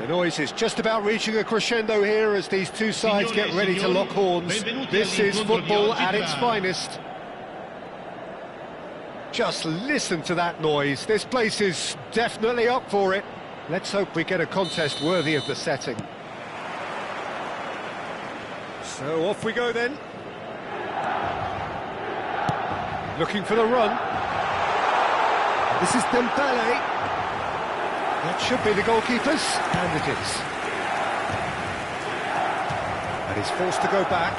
The noise is just about reaching a crescendo here as these two sides get ready to lock horns. This is football at its finest. Just listen to that noise. This place is definitely up for it. Let's hope we get a contest worthy of the setting. So off we go then. Looking for the run. This is Dembele. That should be the goalkeeper's, and it is. And he's forced to go back.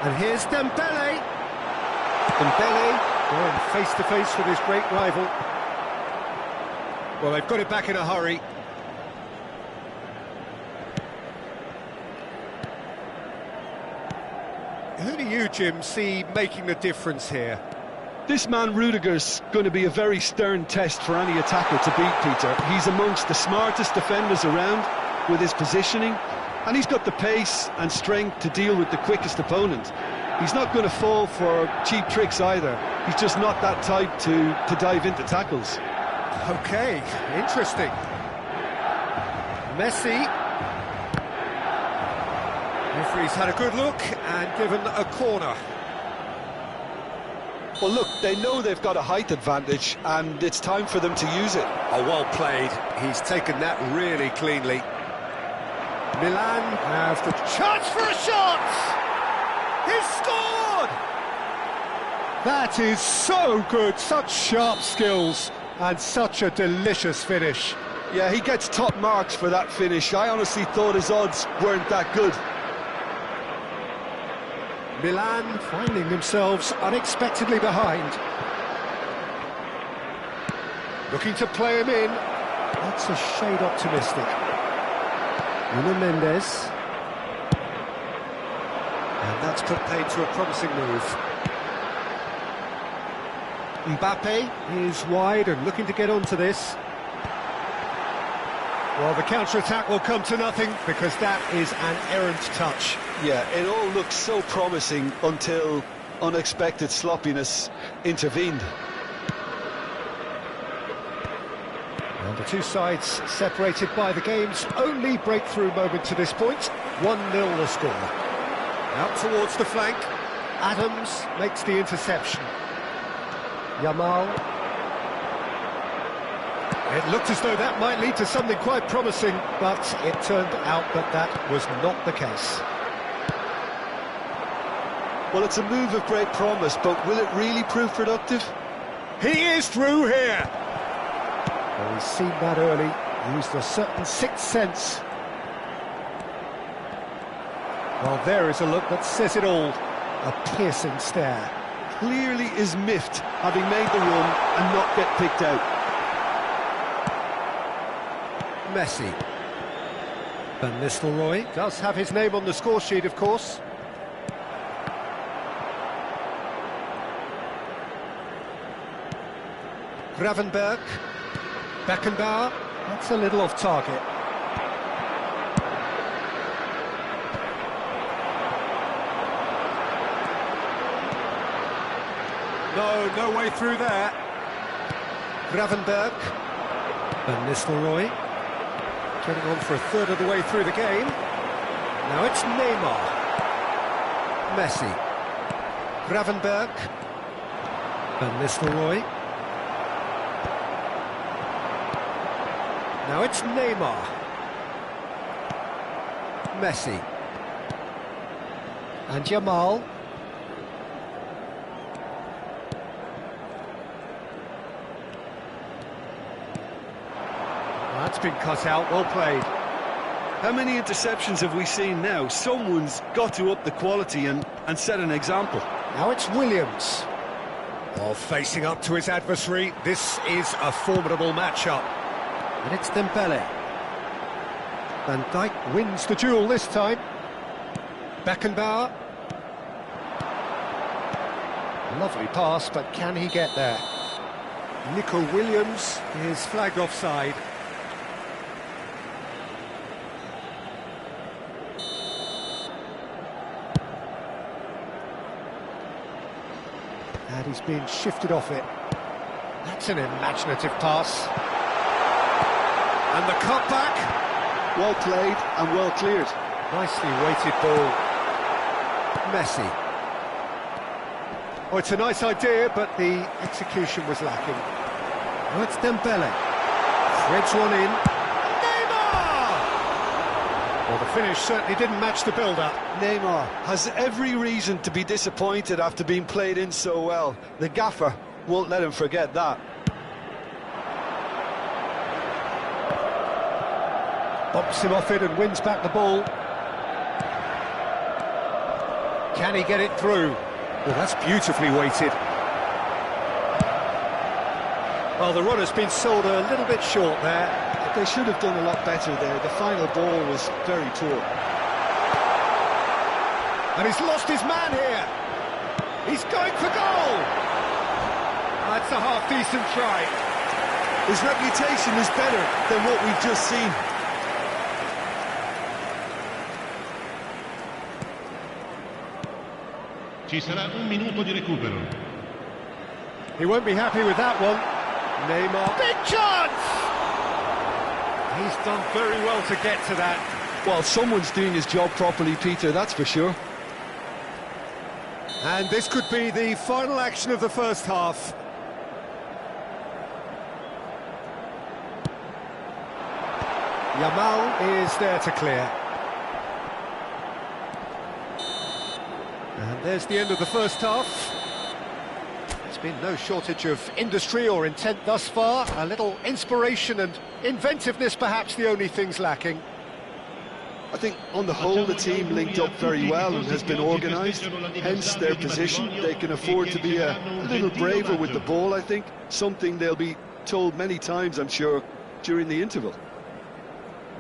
And here's Dembele. Dembele going face-to-face with his great rival. Well, they've got it back in a hurry. Who do you, Jim, see making the difference here? This man Rudiger's going to be a very stern test for any attacker to beat, Peter. He's amongst the smartest defenders around with his positioning, and he's got the pace and strength to deal with the quickest opponent. He's not going to fall for cheap tricks either. He's just not that type to dive into tackles. Okay, interesting. Messi. Referee's had a good look and given a corner. Well, look, they know they've got a height advantage, and it's time for them to use it. Oh, well played. He's taken that really cleanly. Milan have the chance for a shot! He's scored! That is so good, such sharp skills, and such a delicious finish. Yeah, he gets top marks for that finish. I honestly thought his odds weren't that good. Milan finding themselves unexpectedly behind. Looking to play him in. That's a shade optimistic. Nuno Mendes. And that's put paid to a promising move. Mbappe is wide and looking to get onto this. Well, the counter-attack will come to nothing because that is an errant touch. Yeah, it all looked so promising until unexpected sloppiness intervened. And the two sides separated by the game's only breakthrough moment to this point. 1-0 the score. Out towards the flank. Adams makes the interception. Yamal. It looked as though that might lead to something quite promising, but it turned out that that was not the case. Well, it's a move of great promise, but will it really prove productive? He is through here! Well, he's seen that early, used a certain sixth sense. Well, there is a look that says it all. A piercing stare. Clearly is miffed, having made the run and not get picked out. Messi. Van Nistelrooy does have his name on the score sheet, of course. Gravenberg. Beckenbauer. That's a little off target. No way through there. Gravenberg. Van Nistelrooy. Getting on for a third of the way through the game. Now it's Neymar. Messi. Gravenberg. Van Nistelrooy. Now it's Neymar. Messi. And Yamal. That's been cut out, well played. How many interceptions have we seen now? Someone's got to up the quality and set an example. Now it's Williams. Well, facing up to his adversary, this is a formidable matchup. And it's Dembele. Van Dijk wins the duel this time. Beckenbauer. Lovely pass, but can he get there? Nico Williams is flagged offside. And he's being shifted off it. That's an imaginative pass. And the cutback. Well played and well cleared. Nicely weighted ball. Messi. Oh, it's a nice idea, but the execution was lacking. Oh, it's Dembele. Threads one in. Neymar! Well, the finish certainly didn't match the build-up. Neymar has every reason to be disappointed after being played in so well. The gaffer won't let him forget that. Bumps him off it and wins back the ball. Can he get it through? Well, that's beautifully weighted. Well, the run has been sold a little bit short there. They should have done a lot better there. The final ball was very poor. And he's lost his man here. He's going for goal. That's a half-decent try. His reputation is better than what we've just seen. Ci sarà un minuto di recupero. He won't be happy with that one. Neymar. Big chance! He's done very well to get to that. Well, someone's doing his job properly, Peter, that's for sure. And this could be the final action of the first half. Yamal is there to clear. And there's the end of the first half. There's been no shortage of industry or intent thus far. A little inspiration and inventiveness, perhaps the only things lacking. I think on the whole the team linked up very well and has been organised, hence their position. They can afford to be a little braver with the ball, I think, something they'll be told many times, I'm sure, during the interval.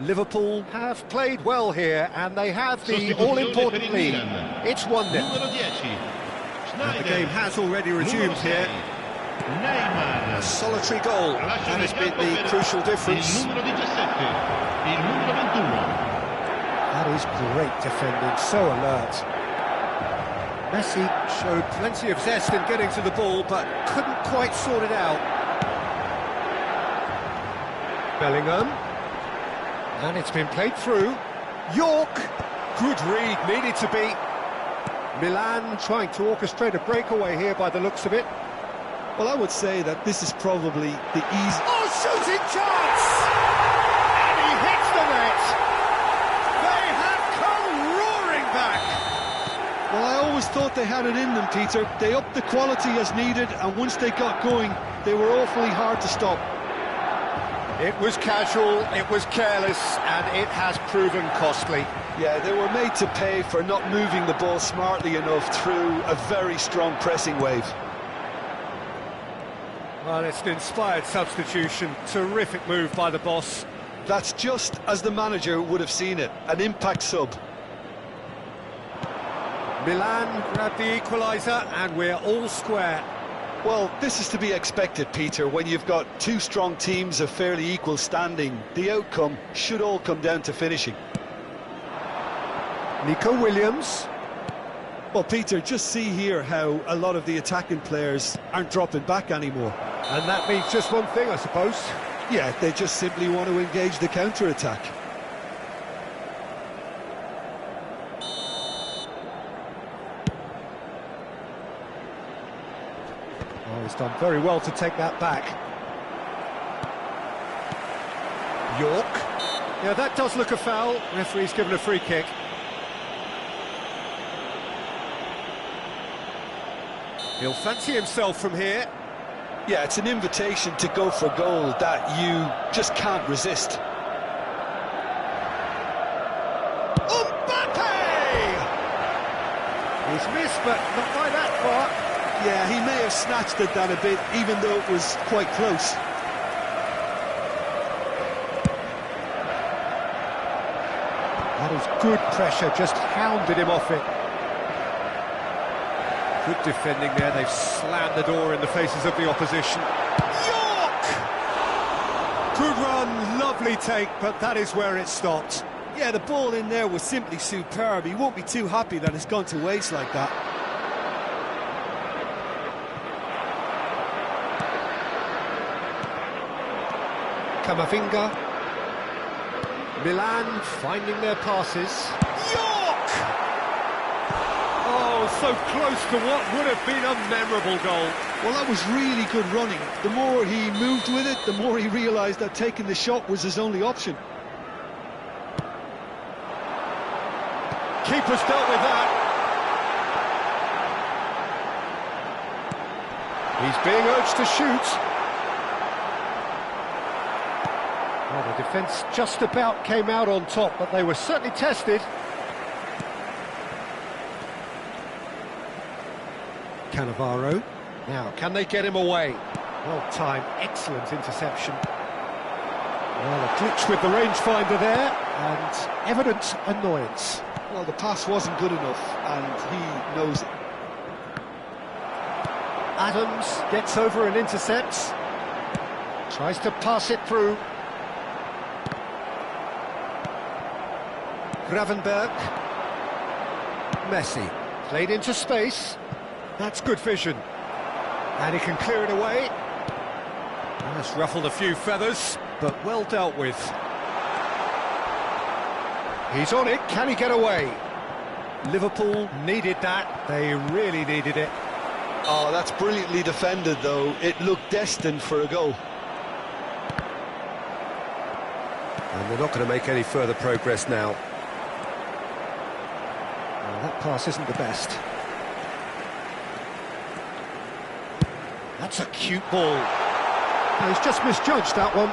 Liverpool have played well here, and they have the all-important lead. It's 1-0. And the game has already resumed here. A solitary goal, that has been the crucial difference. That is great defending, so alert. Messi showed plenty of zest in getting to the ball, but couldn't quite sort it out. Bellingham. And it's been played through. York, good read, needed to be. Milan trying to orchestrate a breakaway here by the looks of it. Well, I would say that this is probably the easy... Oh, shooting chance! And he hits the net! They have come roaring back! Well, I always thought they had it in them, Peter. They upped the quality as needed, and once they got going, they were awfully hard to stop. It was casual, it was careless, and it has proven costly. Yeah, they were made to pay for not moving the ball smartly enough through a very strong pressing wave. Well, it's an inspired substitution. Terrific move by the boss. That's just as the manager would have seen it, an impact sub. Milan grabbed the equaliser, and we're all square. Well, this is to be expected, Peter, when you've got two strong teams of fairly equal standing. The outcome should all come down to finishing. Nico Williams. Well, Peter, just see here how a lot of the attacking players aren't dropping back anymore. And that means just one thing, I suppose. Yeah, they just simply want to engage the counter-attack. Oh, he's done very well to take that back. York. Yeah, that does look a foul. Referee's given a free kick. He'll fancy himself from here. Yeah, it's an invitation to go for goal that you just can't resist. Mbappe! He's missed, but not by that far. Yeah, he may have snatched at that a bit, even though it was quite close. That is good pressure, just hounded him off it. Good defending there, they've slammed the door in the faces of the opposition. York! Good run, lovely take, but that is where it stopped. Yeah, the ball in there was simply superb. He won't be too happy that it's gone to waste like that. Camavinga. Milan finding their passes. York! Oh, so close to what would have been a memorable goal. Well, that was really good running. The more he moved with it, the more he realised that taking the shot was his only option. Keeper's dealt with that. He's being urged to shoot. Well, the defence just about came out on top, but they were certainly tested. Cannavaro. Now, can they get him away? Well timed, excellent interception. Well, a glitch with the rangefinder there, and evident annoyance. Well, the pass wasn't good enough, and he knows it. Adams gets over and intercepts. Tries to pass it through. Gravenberg. Messi. Played into space. That's good vision. And he can clear it away. That's ruffled a few feathers, but well dealt with. He's on it, can he get away? Liverpool needed that, they really needed it. Oh, that's brilliantly defended, though. It looked destined for a goal. And they're not going to make any further progress now. Well, that pass isn't the best. That's a cute ball. No, he's just misjudged that one.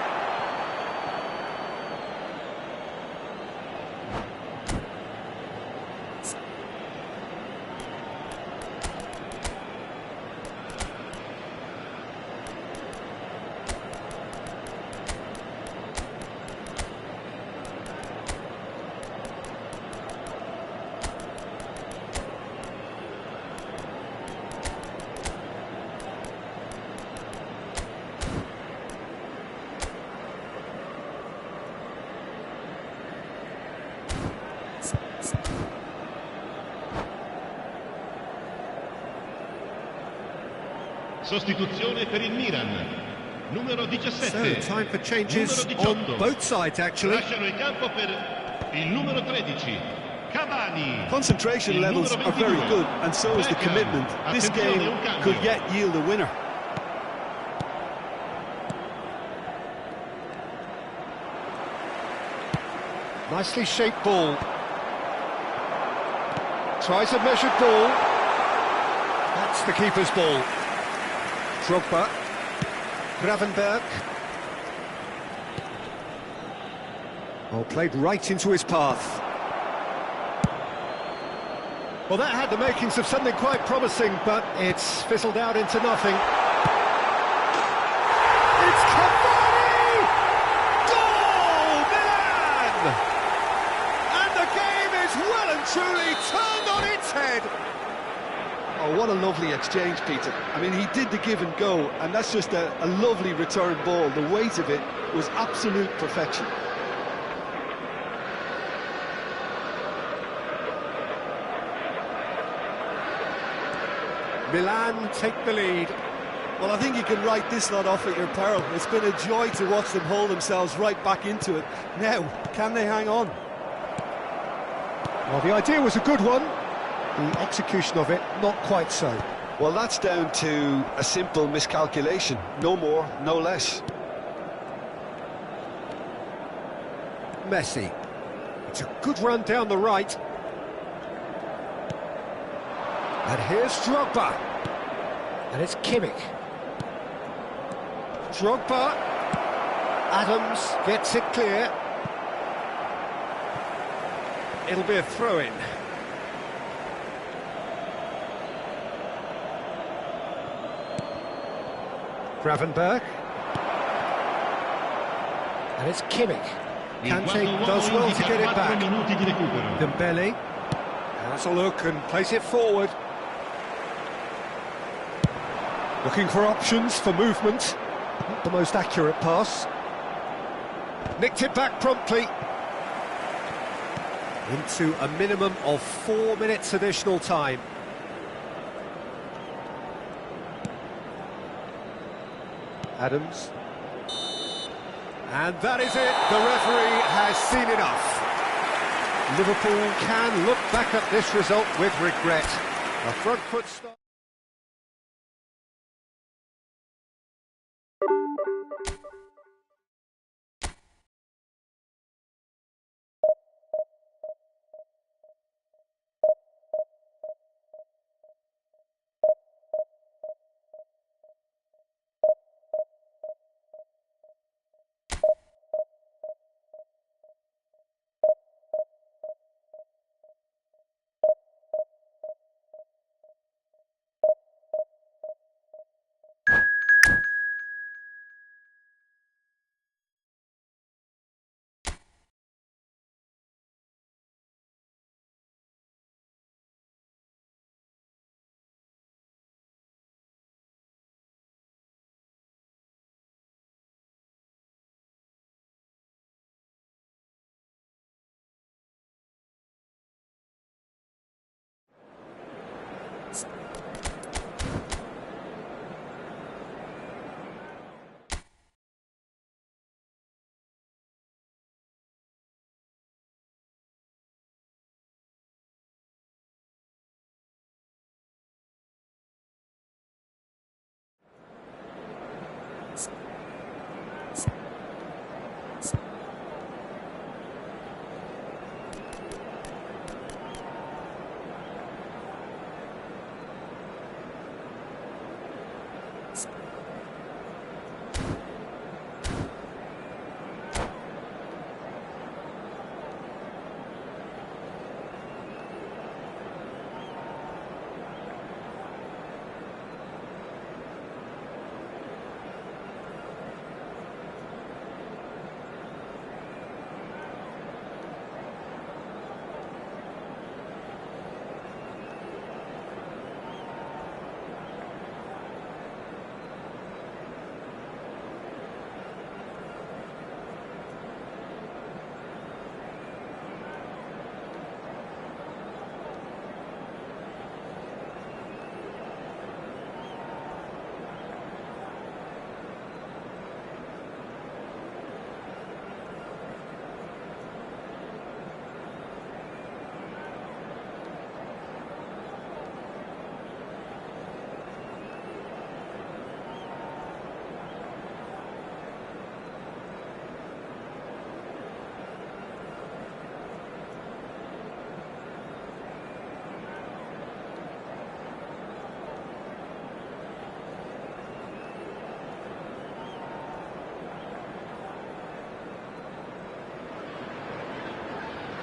Sostituzione per il Milan. Numero 17. So, time for changes on both sides, actually. Lasciano il campo per il numero 13. Cavani. Concentration levels are very good, and so is the commitment. This game could yet yield a winner. Nicely shaped ball. Tries a measured ball. That's the keeper's ball. Drogba. Gravenberg. Oh, played right into his path. Well, that had the makings of something quite promising, but it's fizzled out into nothing. It's Cavani! Goal! Milan! And the game is well and truly turned on its head. Oh, what a lovely exchange, Peter. I mean, he did the give and go, and that's just a lovely return ball. The weight of it was absolute perfection. Milan take the lead. Well, I think you can write this lot off at your peril. It's been a joy to watch them hold themselves right back into it. Now, can they hang on? Well, the idea was a good one. The execution of it, not quite so. Well, that's down to a simple miscalculation. No more, no less. Messi. It's a good run down the right. And here's Drogba. And it's Kimmich. Drogba. Adams gets it clear. It'll be a throw-in. Gravenberg. And it's Kimmich. Kante does well to get it back. Dembele has a look and plays it forward. Looking for options for movement. Not the most accurate pass. Nicked it back promptly. Into a minimum of 4 minutes additional time. Adams. And that is it. The referee has seen enough. Liverpool can look back at this result with regret. A front foot start.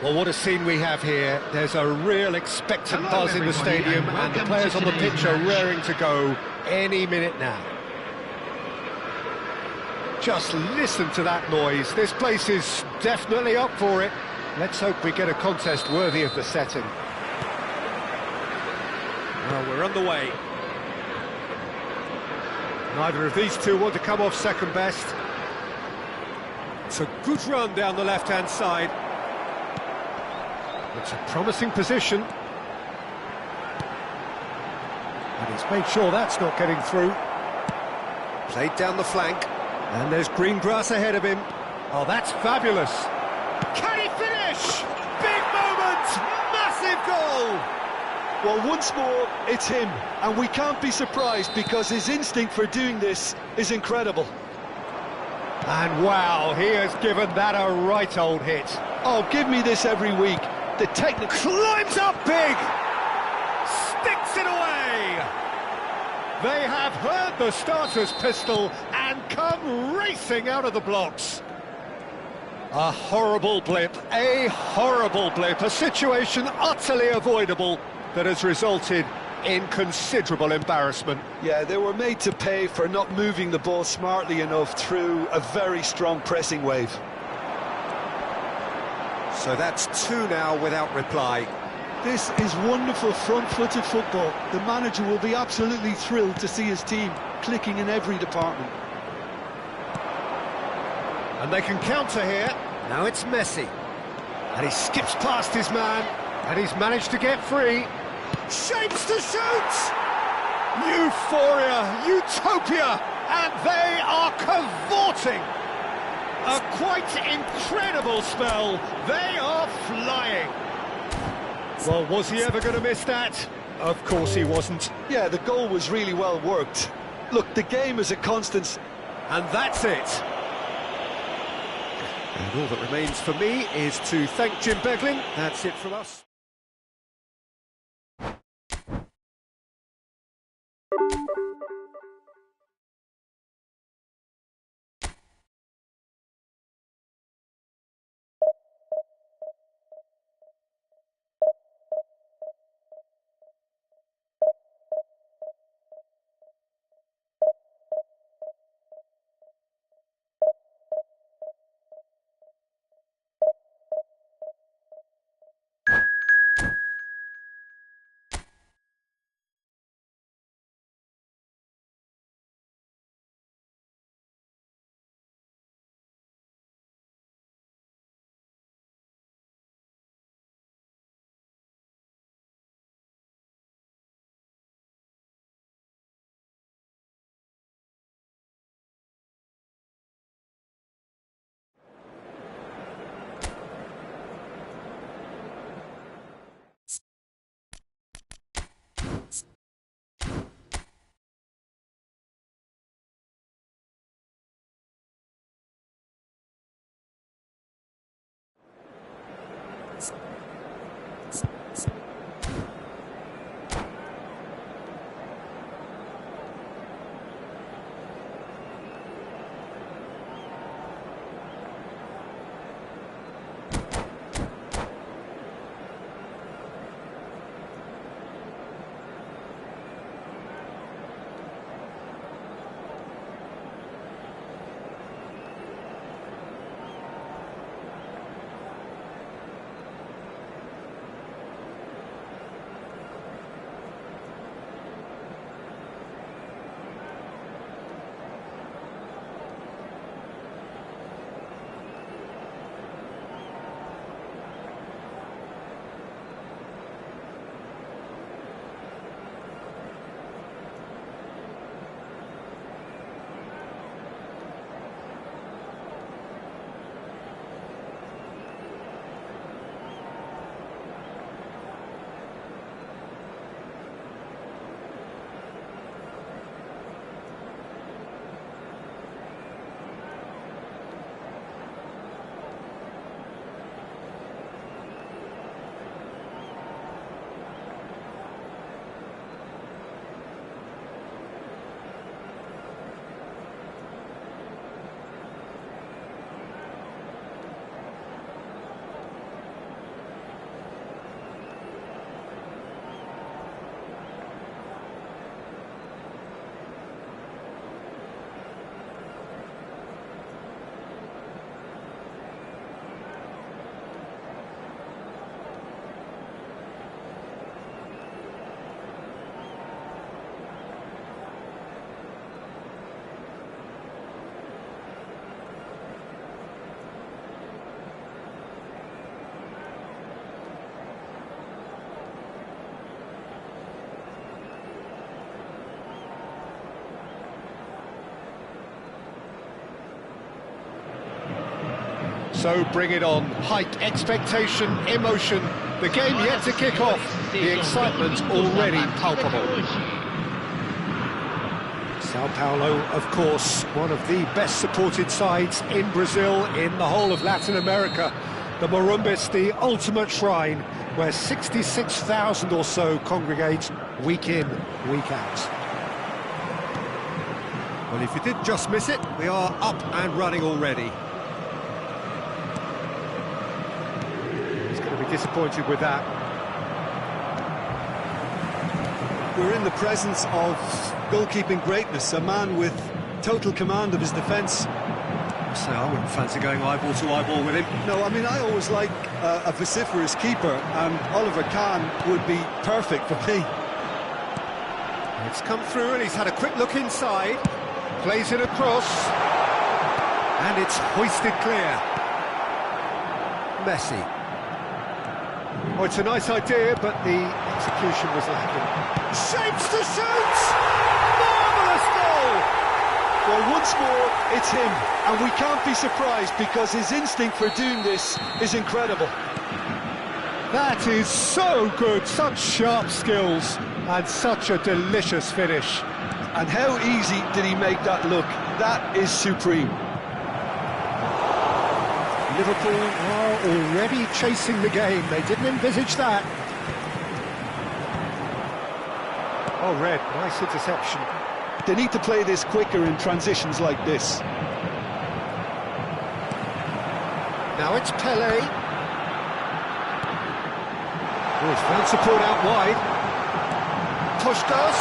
Well, what a scene we have here. There's a real expectant buzz in the stadium, and the players on the pitch are raring to go any minute now. Just listen to that noise. This place is definitely up for it. Let's hope we get a contest worthy of the setting. Well, we're underway. Neither of these two want to come off second best. It's a good run down the left-hand side. It's a promising position. And he's made sure that's not getting through. Played down the flank. And there's green grass ahead of him. Oh, that's fabulous. Can he finish? Big moment! Massive goal! Well, once more, it's him. And we can't be surprised because his instinct for doing this is incredible. And wow, he has given that a right old hit. Oh, give me this every week. The technique climbs up big, sticks it away. They have heard the starter's pistol and come racing out of the blocks. A horrible blip, a situation utterly avoidable that has resulted in considerable embarrassment. Yeah, they were made to pay for not moving the ball smartly enough through a very strong pressing wave. So that's two now without reply. This is wonderful front-footed football. The manager will be absolutely thrilled to see his team clicking in every department. And they can counter here. Now it's Messi. And he skips past his man, and he's managed to get free. Shapes to shoot! Euphoria, utopia, and they are cavorting. A quite incredible spell. They are flying. Well, was he ever going to miss that? Of course he wasn't. Yeah, the goal was really well worked. Look, the game is a constant. And that's it. And all that remains for me is to thank Jim Beglin. That's it from us. So bring it on. Hype, expectation, emotion. The game yet to kick off. The excitement already palpable. Sao Paulo, of course, one of the best supported sides in Brazil, in the whole of Latin America. The Morumbis, the ultimate shrine, where 66,000 or so congregate week in, week out. Well, if you did just miss it, we are up and running already. He's going to be disappointed with that. We're in the presence of goalkeeping greatness, a man with total command of his defence. So I wouldn't fancy going eyeball to eyeball with him. No, I mean, I always like a vociferous keeper, and Oliver Kahn would be perfect for me. It's come through and he's had a quick look inside. Plays it across. And it's hoisted clear. Messi. Oh, it's a nice idea, but the execution was lacking. Shapes to shoot! Marvellous goal! Well, once more, it's him, and we can't be surprised because his instinct for doing this is incredible. That is so good, such sharp skills, and such a delicious finish. And how easy did he make that look? That is supreme. Liverpool are already chasing the game, they didn't envisage that. Oh, Red, nice interception. They need to play this quicker in transitions like this. Now it's Pele. Oh, he's found support out wide. Puskas.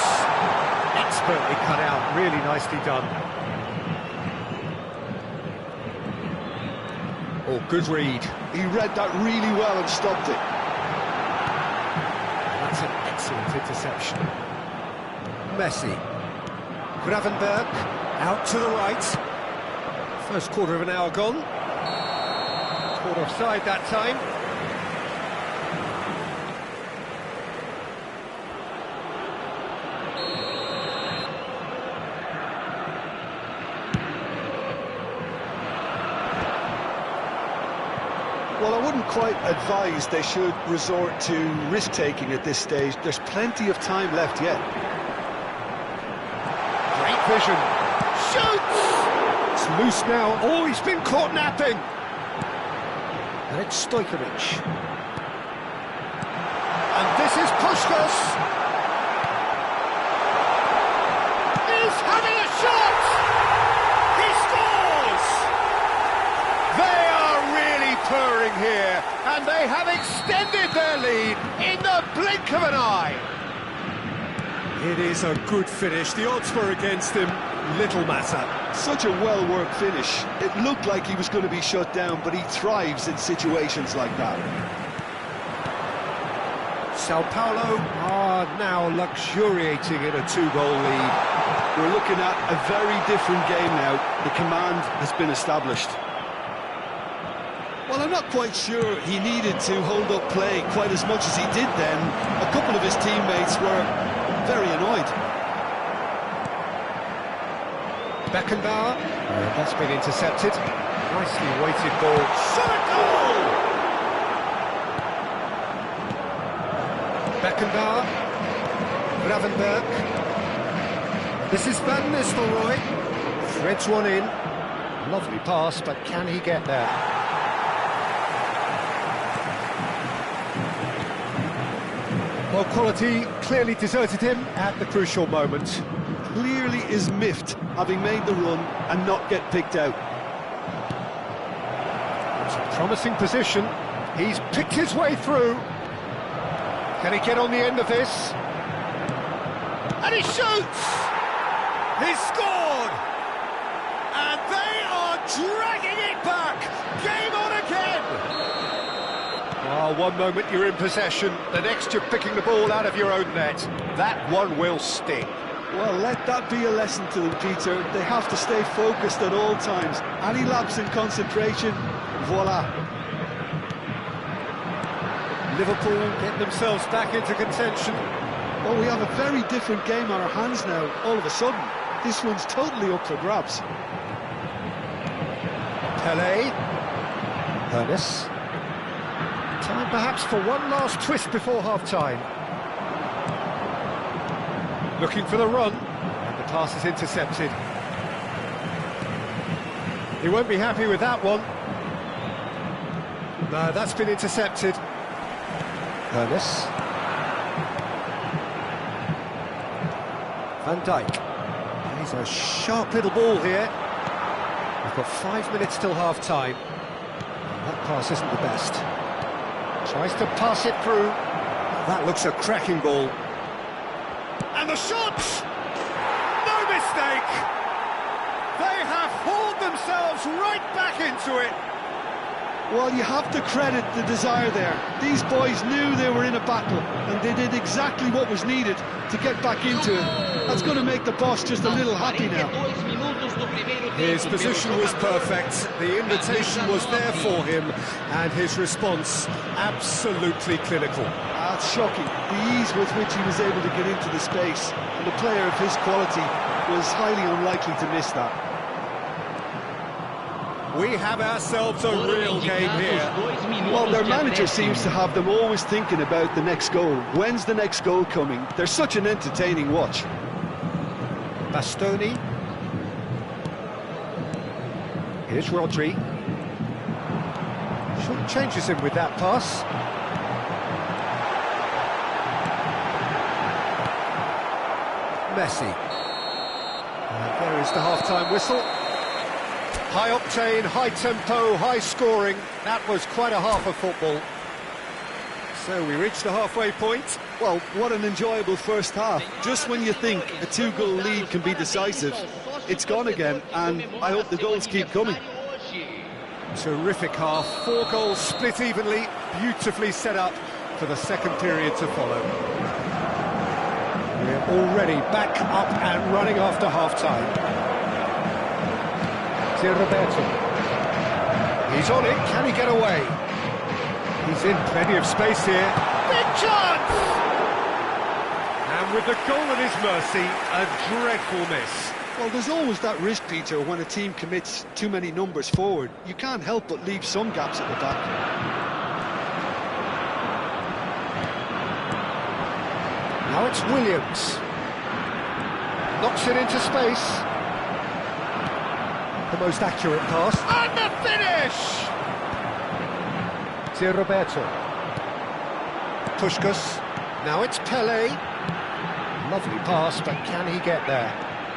Expertly cut out, really nicely done. Oh, good read. He read that really well and stopped it. That's an excellent interception. Messi. Gravenberg, out to the right. First quarter of an hour gone. Caught offside that time. Well, I wouldn't quite advise they should resort to risk-taking at this stage. There's plenty of time left yet. Great vision. Shoots! It's loose now. Oh, he's been caught napping. And it's Stojkovic. And this is Puskas. He's having a shot! He scores! They are really purring here, and they have extended their lead in the blink of an eye. It is a good finish. The odds were against him. Little matter. Such a well-worked finish. It looked like he was going to be shut down, but he thrives in situations like that. Sao Paulo are now luxuriating in a two-goal lead. We're looking at a very different game now. The command has been established. Well, I'm not quite sure he needed to hold up play quite as much as he did then. A couple of his teammates were very annoyed. Beckenbauer, that's been intercepted. Nicely weighted ball. Shot a goal! Beckenbauer, Gravenberg. This is Van Nistelrooy. Threads one in. Lovely pass, but can he get there? Well, quality clearly deserted him at the crucial moment. Clearly is miffed, having made the run and not get picked out. It's a promising position. He's picked his way through. Can he get on the end of this? And he shoots! He scored! And they are dragging it back! Game on again! Oh, one moment you're in possession, the next you're picking the ball out of your own net. That one will sting. Well, let that be a lesson to them, Peter. They have to stay focused at all times. Any lapse in concentration, voila. Liverpool get themselves back into contention. Well, we have a very different game on our hands now, all of a sudden. This one's totally up for grabs. Pele. Ernest. Time perhaps for one last twist before half-time. Looking for the run, and the pass is intercepted. He won't be happy with that one. No, that's been intercepted. Ernest. Van Dijk. He's a sharp little ball here. We've got 5 minutes till half-time. That pass isn't the best. Tries to pass it through. That looks a cracking ball. And the shot! No mistake! They have hauled themselves right back into it. Well, you have to credit the desire there. These boys knew they were in a battle, and they did exactly what was needed to get back into it. That's going to make the boss just a little happy now. His position was perfect, the invitation was there for him, and his response absolutely clinical. That's shocking, the ease with which he was able to get into the space, and a player of his quality was highly unlikely to miss that. We have ourselves a real game here. Well, their manager seems to have them always thinking about the next goal. When's the next goal coming? They're such an entertaining watch. Bastoni. Here's Rodri. Short changes him with that pass. Messi. And there is the half-time whistle. High octane, high tempo, high scoring. That was quite a half of football. So we reached the halfway point. Well, what an enjoyable first half. Just when you think a two-goal lead can be decisive, it's gone again, and I hope the goals keep coming. Terrific half, 4 goals split evenly, beautifully set up for the second period to follow. We're already back up and running after half-time. Roberto. He's on it, can he get away? He's in plenty of space here. Big chance! And with the goal at his mercy, a dreadful miss. Well, there's always that risk, Peter, when a team commits too many numbers forward. You can't help but leave some gaps at the back. Now it's Williams. Knocks it into space. The most accurate pass. And the finish! Roberto. Puskás. Now it's Pelé. Lovely pass, but can he get there?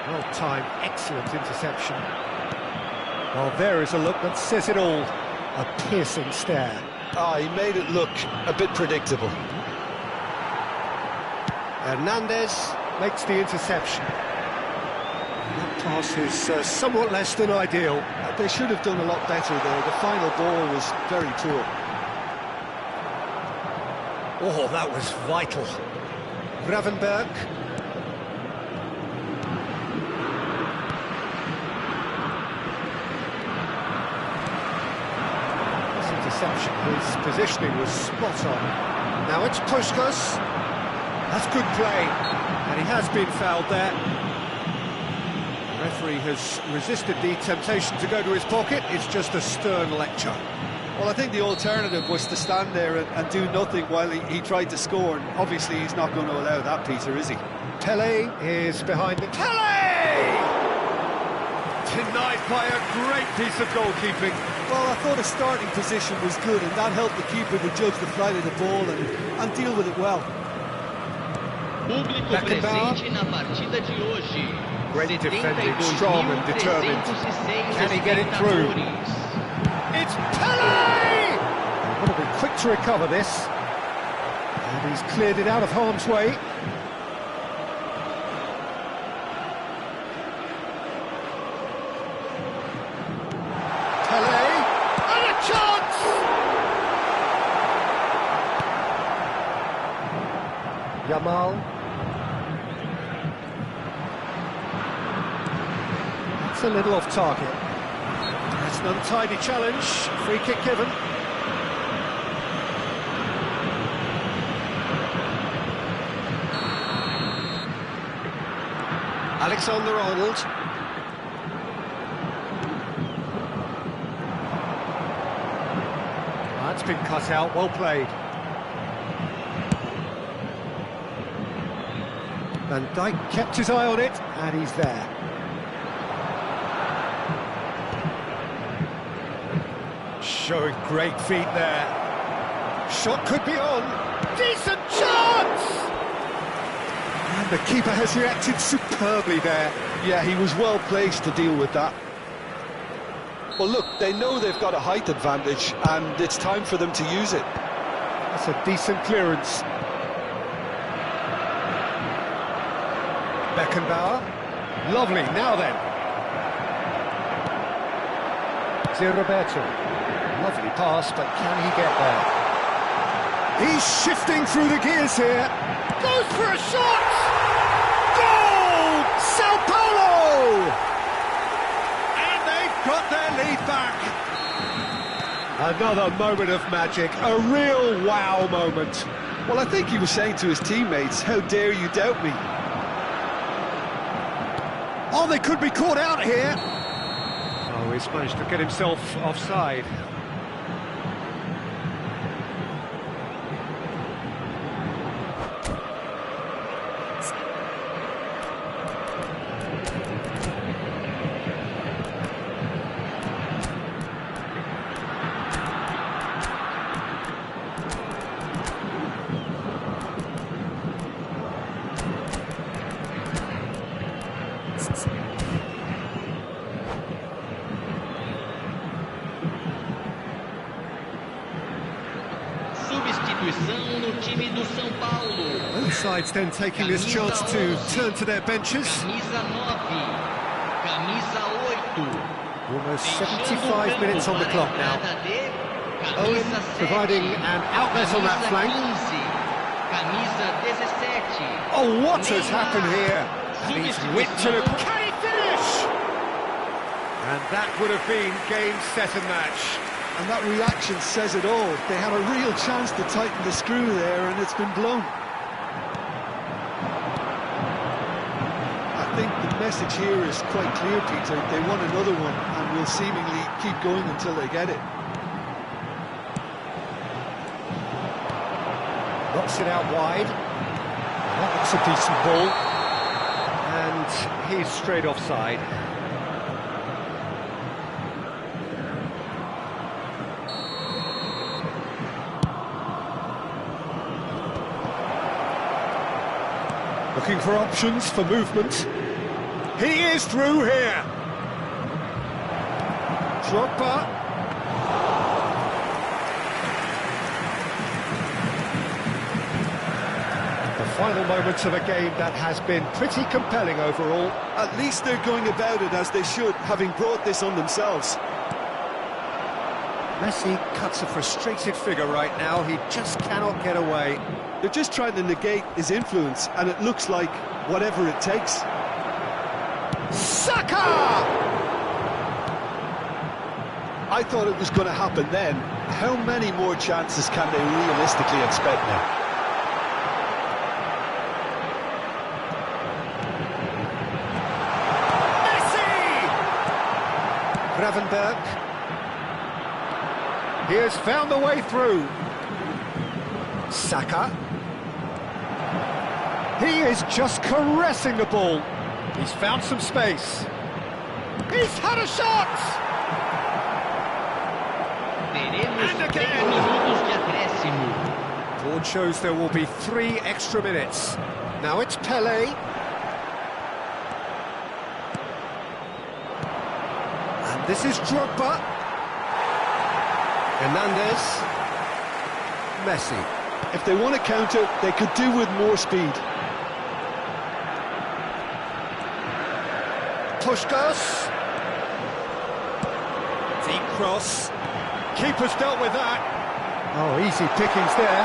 Well timed, excellent interception. Well, there is a look that says it all. A piercing stare. He made it look a bit predictable. Hernandez makes the interception. That pass is somewhat less than ideal. They should have done a lot better there. The final ball was very poor. Oh, that was vital. Gravenberg. This interception, his positioning was spot on. Now it's Puskás. That's good play. And he has been fouled there. The referee has resisted the temptation to go to his pocket. It's just a stern lecture. Well, I think the alternative was to stand there and do nothing while he tried to score. And obviously, he's not going to allow that, Peter, is he? Pelé is behind the... Pelé! Denied by a great piece of goalkeeping. Well, I thought his starting position was good, and that helped the keeper to judge the flight of the ball and deal with it well. Great defending, strong and determined. Can he get it through? It's Pelé! He would have been quick to recover this. And he's cleared it out of harm's way. Pelé! And a chance! Yamal. It's a little off target. That's an untidy challenge. Free kick given. Alexander-Arnold. That's been cut out. Well played. Van Dijk kept his eye on it, and he's there. Showing great feet there. Shot could be on. Decent chance! And the keeper has reacted superbly there. Yeah, he was well placed to deal with that. Well, look, they know they've got a height advantage, and it's time for them to use it. That's a decent clearance. Beckenbauer. Lovely, now then. Roberto. Lovely pass, but can he get there? He's shifting through the gears here. Goes for a shot! Goal! Sao Paulo! And they've got their lead back. Another moment of magic, a real wow moment. Well, I think he was saying to his teammates, how dare you doubt me? Oh, they could be caught out here. Oh, he's managed to get himself offside. Substituição no time do São Paulo. Both sides then taking this chance to turn to their benches. Camisa 9, camisa 8. Almost 75 minutes on the clock now. Owen providing an outlet on that flank. Camisa 17. Oh, what has happened here? And he's whipped to the... Can he finish? And that would have been game, set and match. And that reaction says it all. They had a real chance to tighten the screw there, and it's been blown. I think the message here is quite clear, Peter. They want another one, and will seemingly keep going until they get it. Knocks it out wide. That looks a decent ball. And he's straight offside. Looking for options for movement. He is through here. Drogba. The final moments of a game that has been pretty compelling overall. At least they're going about it as they should, having brought this on themselves. Messi cuts a frustrated figure right now. He just cannot get away. They're just trying to negate his influence, and it looks like whatever it takes. Saka! I thought it was going to happen then. How many more chances can they realistically expect now? Messi! Gravenberch. He has found the way through. Saka. He is just caressing the ball. He's found some space. He's had a shot! And again! Board shows there will be 3 extra minutes. Now it's Pele. And this is Drogba. Hernandez. Messi. If they want to counter, they could do with more speed. Puskás. Deep cross. Keeper's dealt with that. Oh, easy pickings there.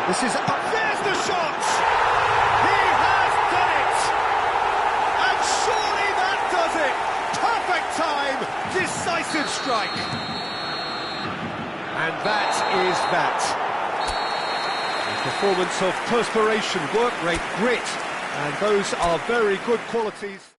This is... Oh, there's the shot! He has done it! And surely that does it! Perfect time! Decisive strike! And that is that. A performance of perspiration, work rate, grit. And those are very good qualities.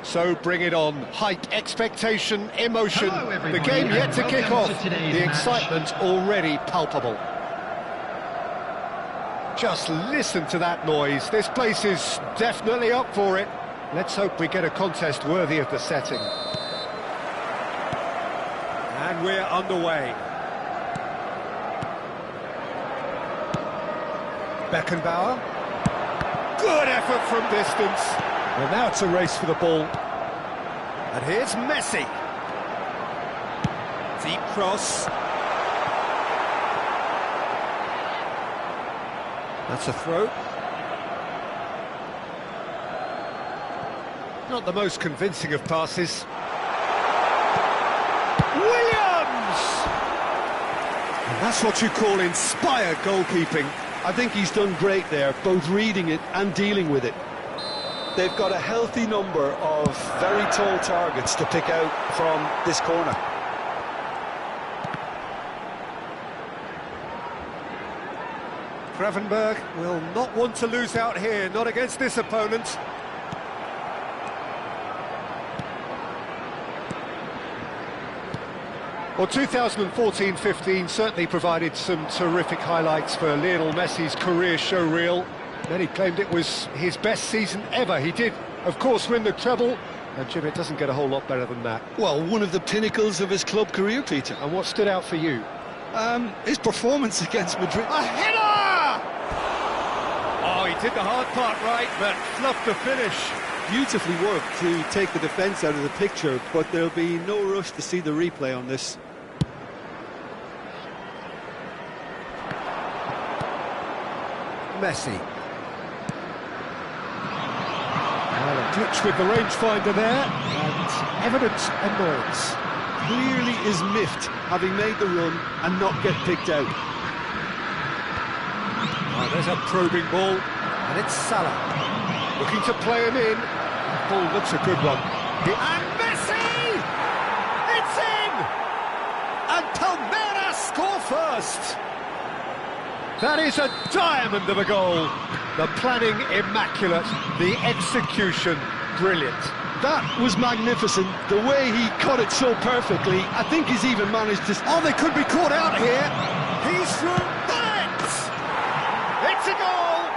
So bring it on. Hype, expectation, emotion. Hello, The everybody, game yet to and kick welcome off. to today's The match. excitement already palpable. Just listen to that noise. This place is definitely up for it. Let's hope we get a contest worthy of the setting. And we're underway. Beckenbauer. Good effort from distance. Well, now it's a race for the ball. And here's Messi. Deep cross. That's a throw. Not the most convincing of passes. Williams! And that's what you call inspired goalkeeping. I think he's done great there, both reading it and dealing with it. They've got a healthy number of very tall targets to pick out from this corner. Gravenberg will not want to lose out here, not against this opponent. Well, 2014-15 certainly provided some terrific highlights for Lionel Messi's career showreel. Many claimed it was his best season ever. He did, of course, win the treble, and Jim, it doesn't get a whole lot better than that. Well, one of the pinnacles of his club career, Peter. And what stood out for you? His performance against Madrid. A header! Oh, he did the hard part right, but fluffed the finish. Beautifully worked to take the defence out of the picture, but there'll be no rush to see the replay on this. Messi. Well, a glitch with the rangefinder there, and evident annoyance. Clearly is miffed, having made the run and not get picked out. Oh, there's a probing ball, and it's Salah. Looking to play him in. That ball looks a good one. And Messi! It's in! And Palmeiras score first! That is a diamond of a goal. The planning immaculate, the execution brilliant. That was magnificent. The way he cut it so perfectly, I think he's even managed to... Oh, they could be caught out here. He's through that! It's a goal!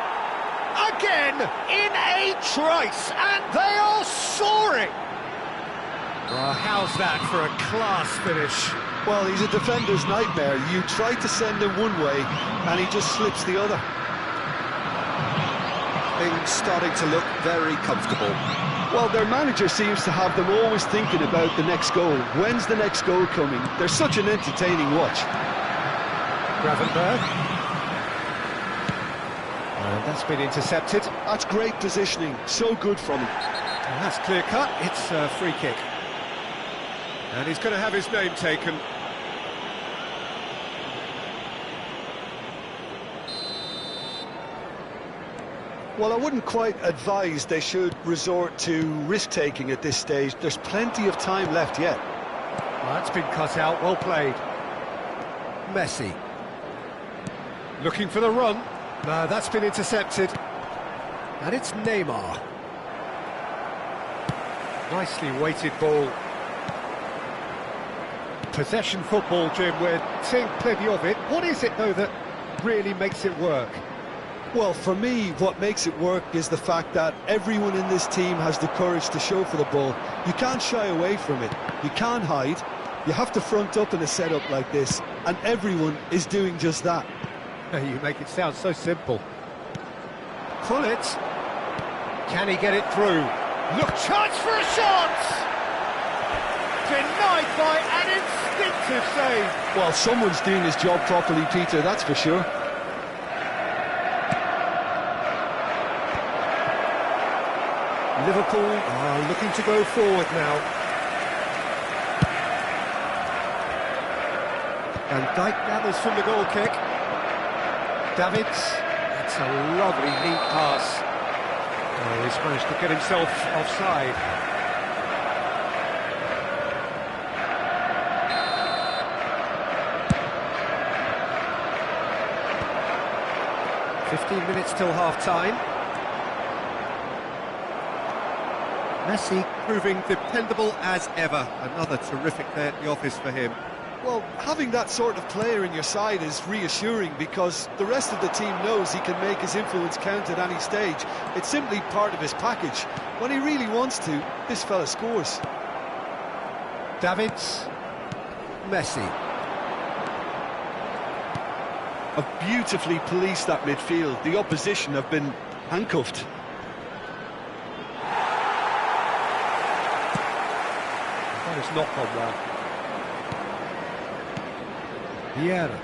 Again, in a trice, and they are soaring! Well, how's that for a class finish? Well, he's a defender's nightmare. You try to send him one way, and he just slips the other. Things starting to look very comfortable. Well, their manager seems to have them always thinking about the next goal. When's the next goal coming? They're such an entertaining watch. Gravenberg. And that's been intercepted. That's great positioning. So good from him. And that's clear cut. It's a free kick. And he's going to have his name taken. Well, I wouldn't quite advise they should resort to risk-taking at this stage. There's plenty of time left yet. Well, that's been cut out. Well played. Messi. Looking for the run. No, that's been intercepted. And it's Neymar. Nicely weighted ball. Possession football, Jim, we're seeing plenty of it. What is it, though, that really makes it work? Well, for me, what makes it work is the fact that everyone in this team has the courage to show for the ball. You can't shy away from it. You can't hide. You have to front up in a setup like this, and everyone is doing just that. You make it sound so simple. Pull it. Can he get it through? Look, chance for a shot! Denied by an instinctive save. Well, someone's doing his job properly, Peter, that's for sure. Liverpool are looking to go forward now. And Dijk gathers from the goal kick. Davids, that's a lovely neat pass. Oh, he's managed to get himself offside. ...15 minutes till half-time. Messi proving dependable as ever. Another terrific day at the office for him. Well, having that sort of player in your side is reassuring because the rest of the team knows he can make his influence count at any stage. It's simply part of his package. When he really wants to, this fella scores. Davids. Messi. Have beautifully policed that midfield. The opposition have been handcuffed. That has not gone well. Vieira.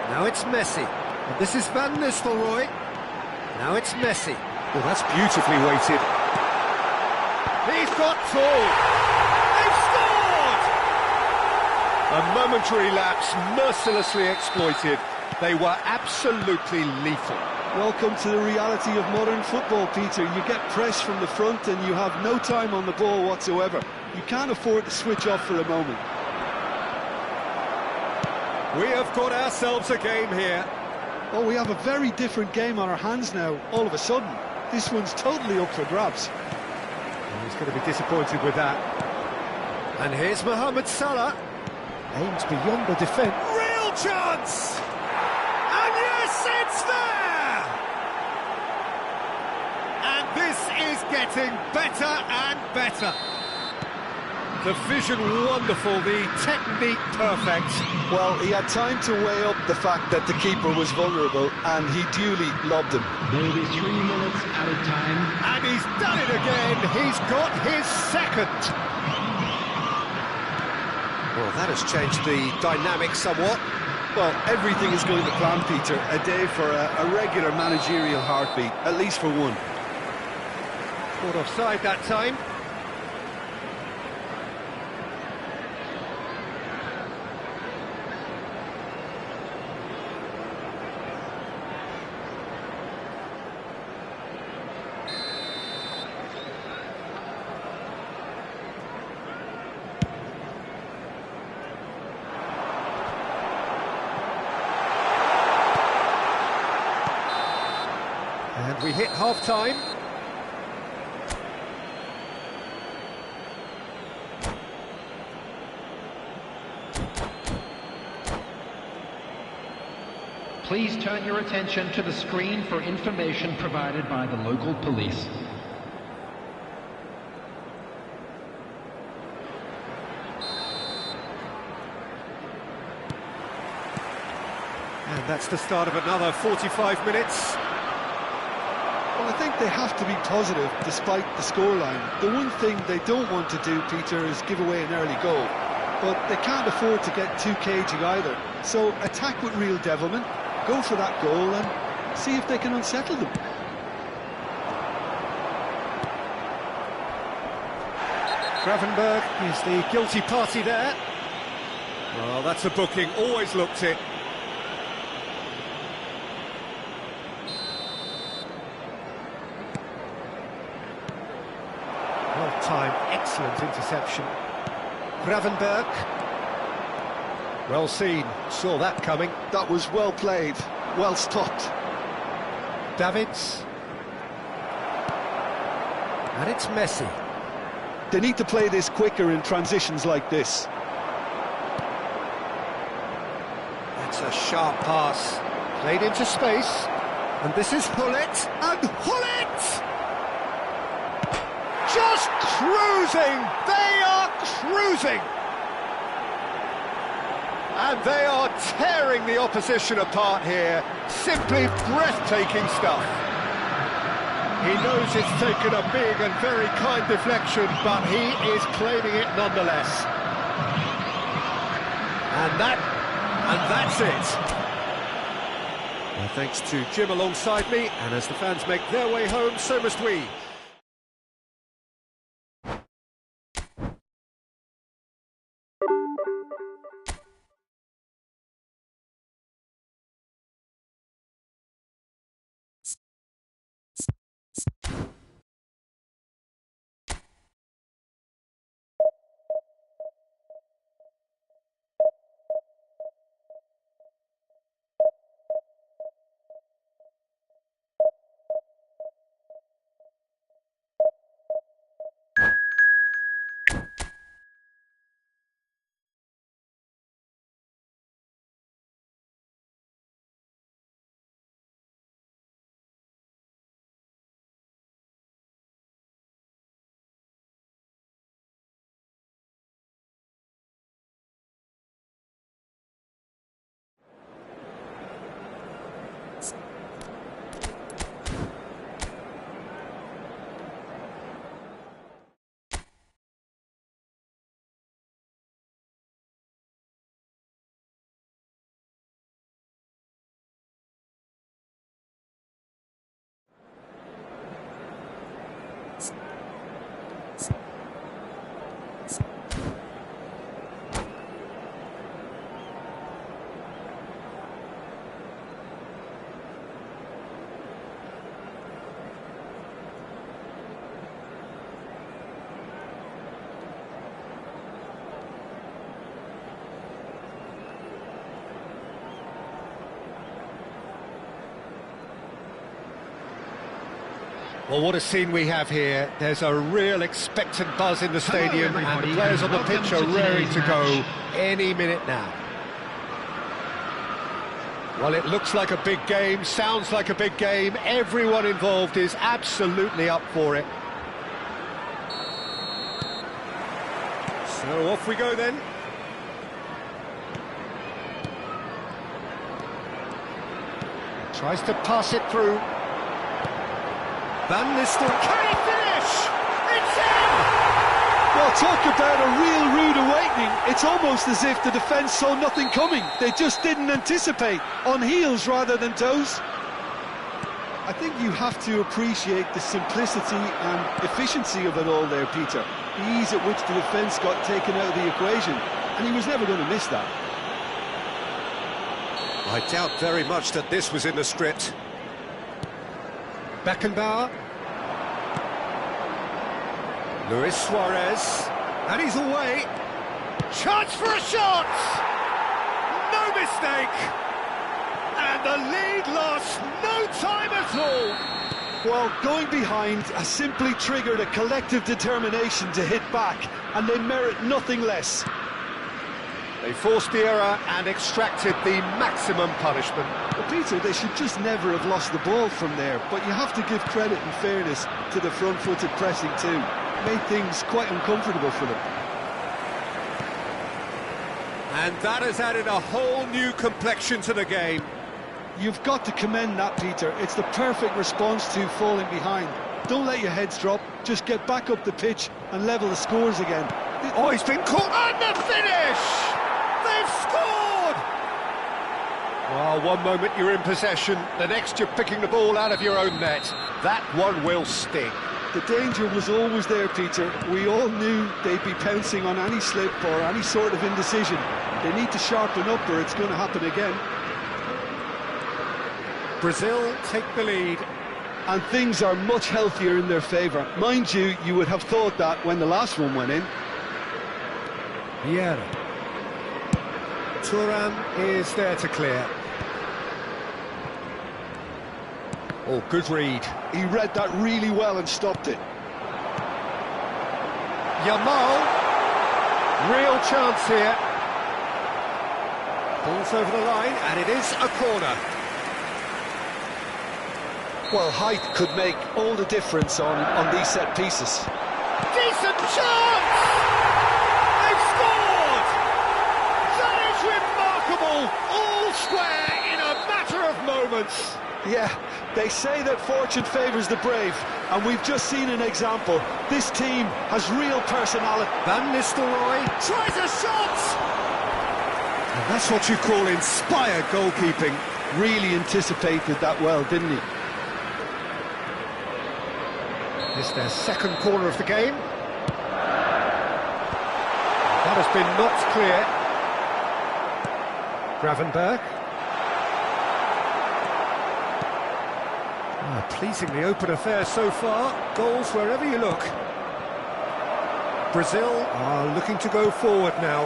Now it's Messi. And this is Van Nistelrooy. Now it's Messi. Oh, that's beautifully weighted. He's got two. They've scored! A momentary lapse, mercilessly exploited. They were absolutely lethal. Welcome to the reality of modern football, Peter. You get press from the front and you have no time on the ball whatsoever. You can't afford to switch off for a moment. We have got ourselves a game here. Oh, we have a very different game on our hands now, all of a sudden. This one's totally up for grabs. And he's going to be disappointed with that. And here's Mohamed Salah. Aims beyond the defence. Real chance! And yes, it's there! And this is getting better and better. The vision wonderful, the technique perfect. Well, he had time to weigh up the fact that the keeper was vulnerable, and he duly lobbed him. Maybe 3 minutes at a time. And he's done it again. He's got his second. Well, that has changed the dynamic somewhat. Well, everything is going to plan, Peter. A day for a regular managerial heartbeat, at least for one. Caught offside that time. And we hit half-time. Please turn your attention to the screen for information provided by the local police. And that's the start of another 45 minutes. Well, I think they have to be positive despite the scoreline. The one thing they don't want to do, Peter, is give away an early goal. But they can't afford to get too cagey either. So attack with real devilment, go for that goal and see if they can unsettle them. Gravenberg is the guilty party there. Well, that's a booking, always looked it. Well-timed, excellent interception. Gravenberg. Well seen, saw that coming. That was well played, well stopped. Davids. And it's Messi. They need to play this quicker in transitions like this. That's a sharp pass. Played into space. And this is Hullet. And Hullet! Just cruising! They are cruising! And they are tearing the opposition apart here. Simply breathtaking stuff. He knows it's taken a big and very kind deflection, but he is claiming it nonetheless. And that's it. Well, thanks to Jim alongside me, and as the fans make their way home, so must we. Well, what a scene we have here. There's a real expectant buzz in the stadium, and the players on the pitch are raring to go any minute now. Well, it looks like a big game, sounds like a big game. Everyone involved is absolutely up for it. So off we go then. Tries to pass it through. Van Nistelrooy, can he finish? It's in! Well, talk about a real rude awakening. It's almost as if the defence saw nothing coming. They just didn't anticipate, on heels rather than toes. I think you have to appreciate the simplicity and efficiency of it all there, Peter. The ease at which the defence got taken out of the equation, and he was never going to miss that. I doubt very much that this was in the script. Beckenbauer. Luis Suarez. And he's away. Chance for a shot! No mistake! And the lead lost no time at all. Well, going behind has simply triggered a collective determination to hit back, and they merit nothing less. They forced the error and extracted the maximum punishment. Well, Peter, they should just never have lost the ball from there, but you have to give credit and fairness to the front-footed pressing too. Made things quite uncomfortable for them. And that has added a whole new complexion to the game. You've got to commend that, Peter. It's the perfect response to falling behind. Don't let your heads drop, just get back up the pitch and level the scores again. Oh, he's been caught, and the finish! They've scored! Well, one moment you're in possession, the next you're picking the ball out of your own net. That one will sting. The danger was always there, Peter. We all knew they'd be pouncing on any slip or any sort of indecision. They need to sharpen up or it's going to happen again. Brazil take the lead. And things are much healthier in their favour. Mind you, you would have thought that when the last one went in. Vieira. Thuram is there to clear. Oh, good read. He read that really well and stopped it. Yamal. Real chance here. Ball's over the line, and it is a corner. Well, height could make all the difference on these set pieces. Decent chance! They've scored! That is remarkable! All square in a matter of moments. Yeah, they say that fortune favours the brave, and we've just seen an example. This team has real personality. Van Nistelrooy tries a shot! And that's what you call inspired goalkeeping. Really anticipated that well, didn't he? It's their second corner of the game. That has been knocked clear. Gravenberg. Pleasingly open affair so far. Goals wherever you look. Brazil are looking to go forward now.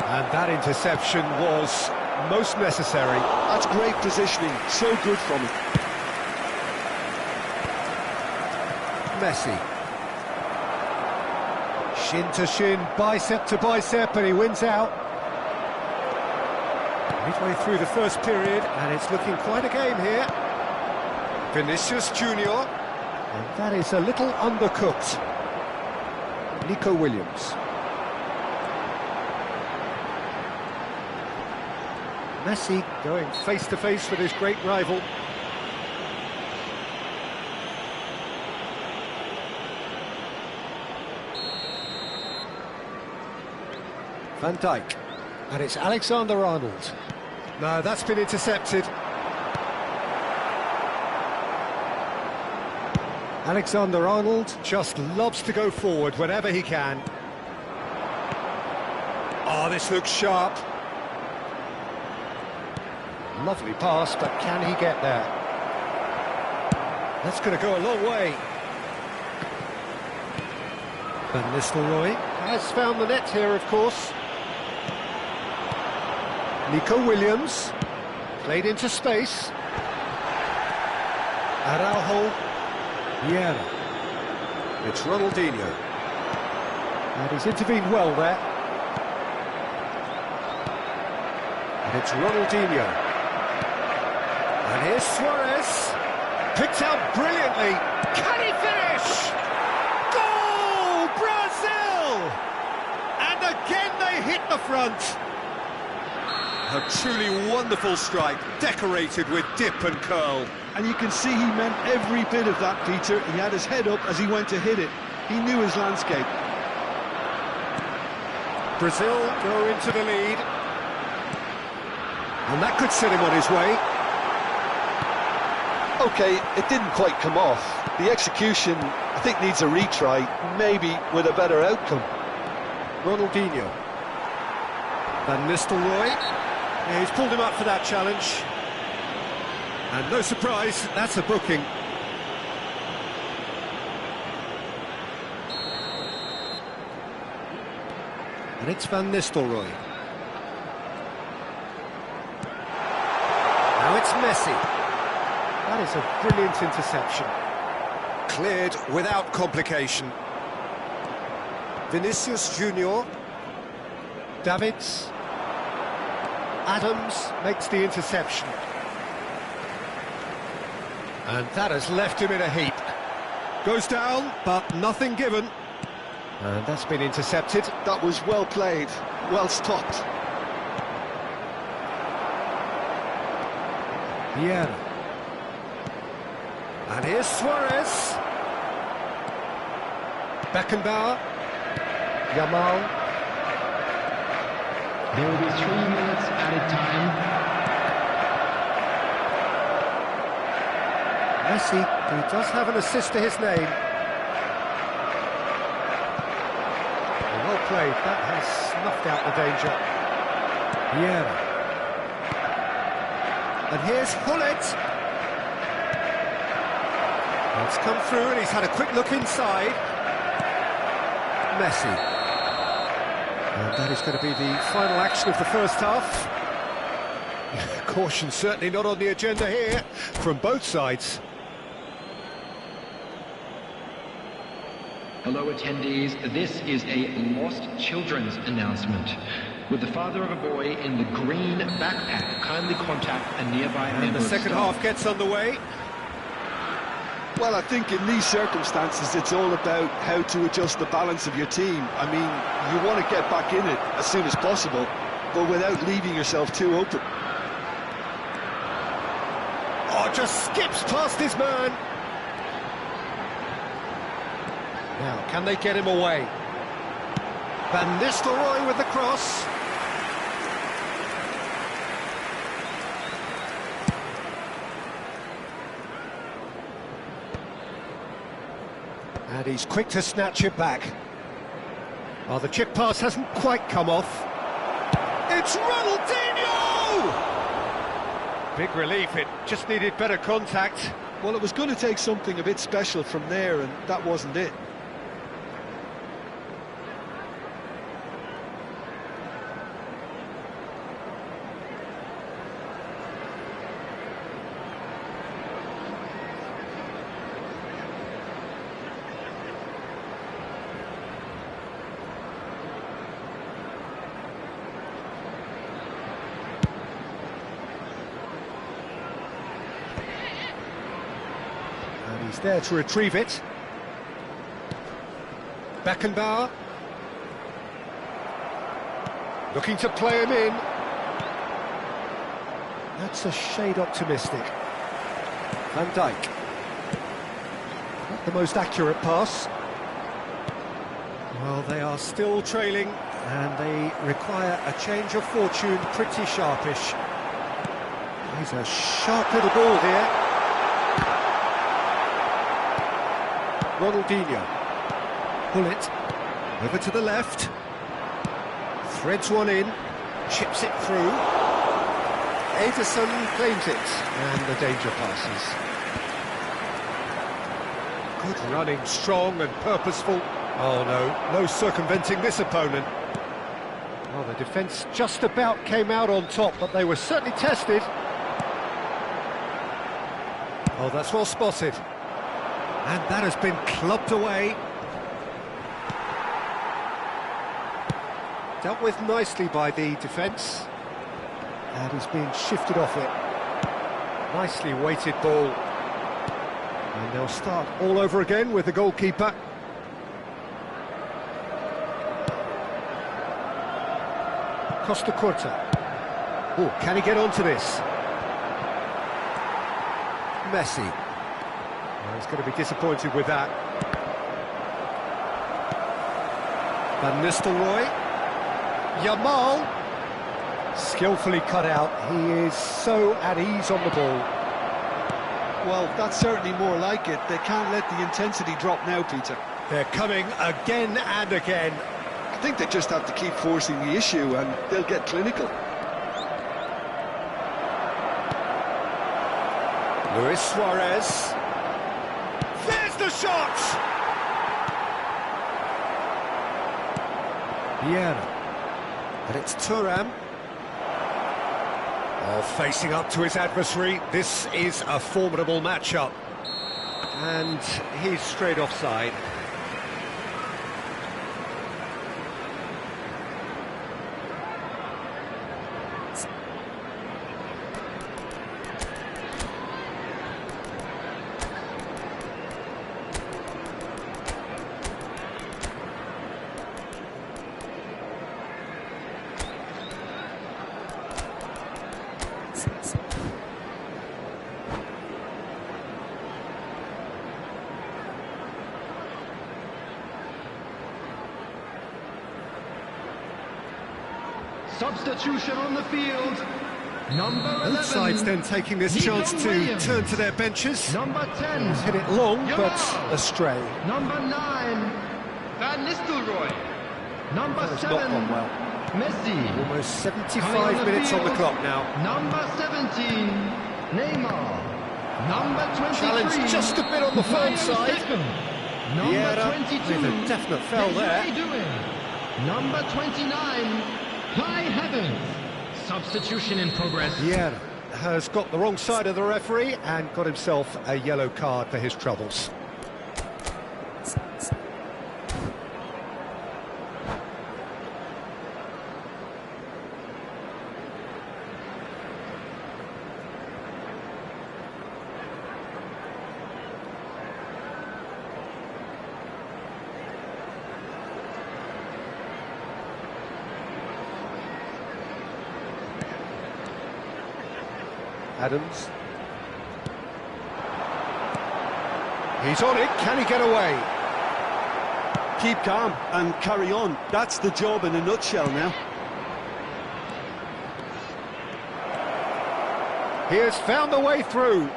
And that interception was most necessary. That's great positioning. So good from him. Messi. Shin to shin, bicep to bicep, and he wins out. Midway through the first period, and it's looking quite a game here. Vinicius Junior, and that is a little undercooked. Nico Williams. Messi going face to face with his great rival. Van Dijk, and it's Alexander-Arnold. No, that's been intercepted. Alexander-Arnold just loves to go forward whenever he can. Oh, this looks sharp. Lovely pass, but can he get there? That's going to go a long way. Van Nistelrooy has found the net here, of course. Nico Williams, played into space. Araujo. Yeah. It's Ronaldinho. And he's intervened well there. And it's Ronaldinho. And here's Suarez. Picked out brilliantly. Can he finish? Goal! Brazil! And again they hit the front. A truly wonderful strike, decorated with dip and curl. And you can see he meant every bit of that, Peter. He had his head up as he went to hit it. He knew his landscape. Brazil go into the lead. And that could set him on his way. OK, it didn't quite come off. The execution, I think, needs a retry, maybe with a better outcome. Ronaldinho. Van Nistelrooy. Yeah, he's pulled him up for that challenge. And no surprise, that's a booking. And it's Van Nistelrooy. Now it's Messi. That is a brilliant interception. Cleared without complication. Vinicius Junior. Davids. Adams makes the interception. And that has left him in a heap. Goes down, but nothing given. And that's been intercepted. That was well played, well stopped. Yeah. And here's Suarez. Beckenbauer. Yamal. There will be 3 minutes added time. Messi, who does have an assist to his name. Well played, that has snuffed out the danger. Yeah. And here's Hullet. It's come through and he's had a quick look inside. Messi. And that is going to be the final action of the first half. Caution certainly not on the agenda here from both sides. Hello attendees, this is a lost children's announcement. With the father of a boy in the green backpack, kindly contact a nearby member And the of second staff. half gets underway. Well, I think in these circumstances, it's all about how to adjust the balance of your team. I mean, you want to get back in it as soon as possible, but without leaving yourself too open. Oh, just skips past his man. Now, can they get him away? Van Nistelrooy with the cross. And he's quick to snatch it back. Oh, the chip pass hasn't quite come off. It's Ronaldinho! Big relief, it just needed better contact. Well, it was going to take something a bit special from there, and that wasn't it. And he's there to retrieve it. Beckenbauer. Looking to play him in. That's a shade optimistic. Van Dijk. Not the most accurate pass. Well, they are still trailing, and they require a change of fortune pretty sharpish. He's a sharp little ball here. Ronaldinho. Hullet. Over to the left. Threads one in. Chips it through. Ederson claims it. And the danger passes. Good running, strong and purposeful. Oh no, no circumventing this opponent. Well, the defence just about came out on top, but they were certainly tested. Oh, that's well spotted. And that has been clubbed away. Dealt with nicely by the defence. And he's being shifted off it. Nicely weighted ball. And they'll start all over again with the goalkeeper. Costa Curta. Oh, can he get onto this? Messi. Well, he's going to be disappointed with that. Van Nistelrooy. Yamal. Skillfully cut out. He is so at ease on the ball. Well, that's certainly more like it. They can't let the intensity drop now, Peter. They're coming again and again. I think they just have to keep forcing the issue and they'll get clinical. Luis Suarez. There's the shot! Vieira. But it's Thuram. Oh, facing up to his adversary. This is a formidable matchup. And he's straight offside. Substitution on the field. Number 11. Both sides then taking this Nico chance to Williams. turn to their benches. Number 10. He's hit it long, but Yamal. astray. Number 9. Van Nistelrooy. Number That has 7. not gone well. Messi. Almost Coming on 75 minutes on the field. clock now. Number 17. Neymar. Number 23. Challenge just a bit on the far Mayo side. Second. Number Vieira 22. with a definite foul there. Number 29. Kai Havertz. Substitution in progress. Vieira has got the wrong side of the referee and got himself a yellow card for his troubles. Adams. He's on it, can he get away? Keep calm and carry on. That's the job in a nutshell now. He has found the way through.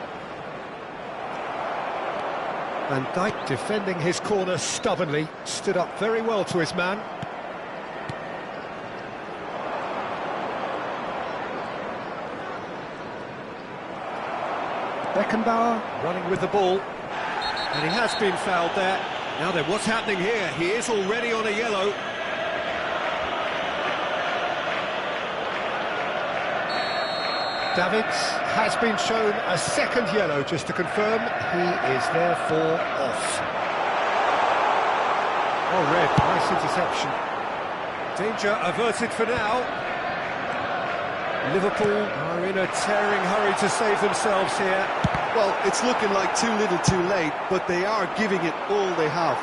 Van Dijk defending his corner stubbornly, stood up very well to his man. Beckenbauer running with the ball, and he has been fouled there. Now then, what's happening here? He is already on a yellow. Davids has been shown a second yellow, just to confirm. He is therefore off. Oh, red, nice interception. Danger averted for now. Liverpool are in a tearing hurry to save themselves here. Well, it's looking like too little too late, but they are giving it all they have.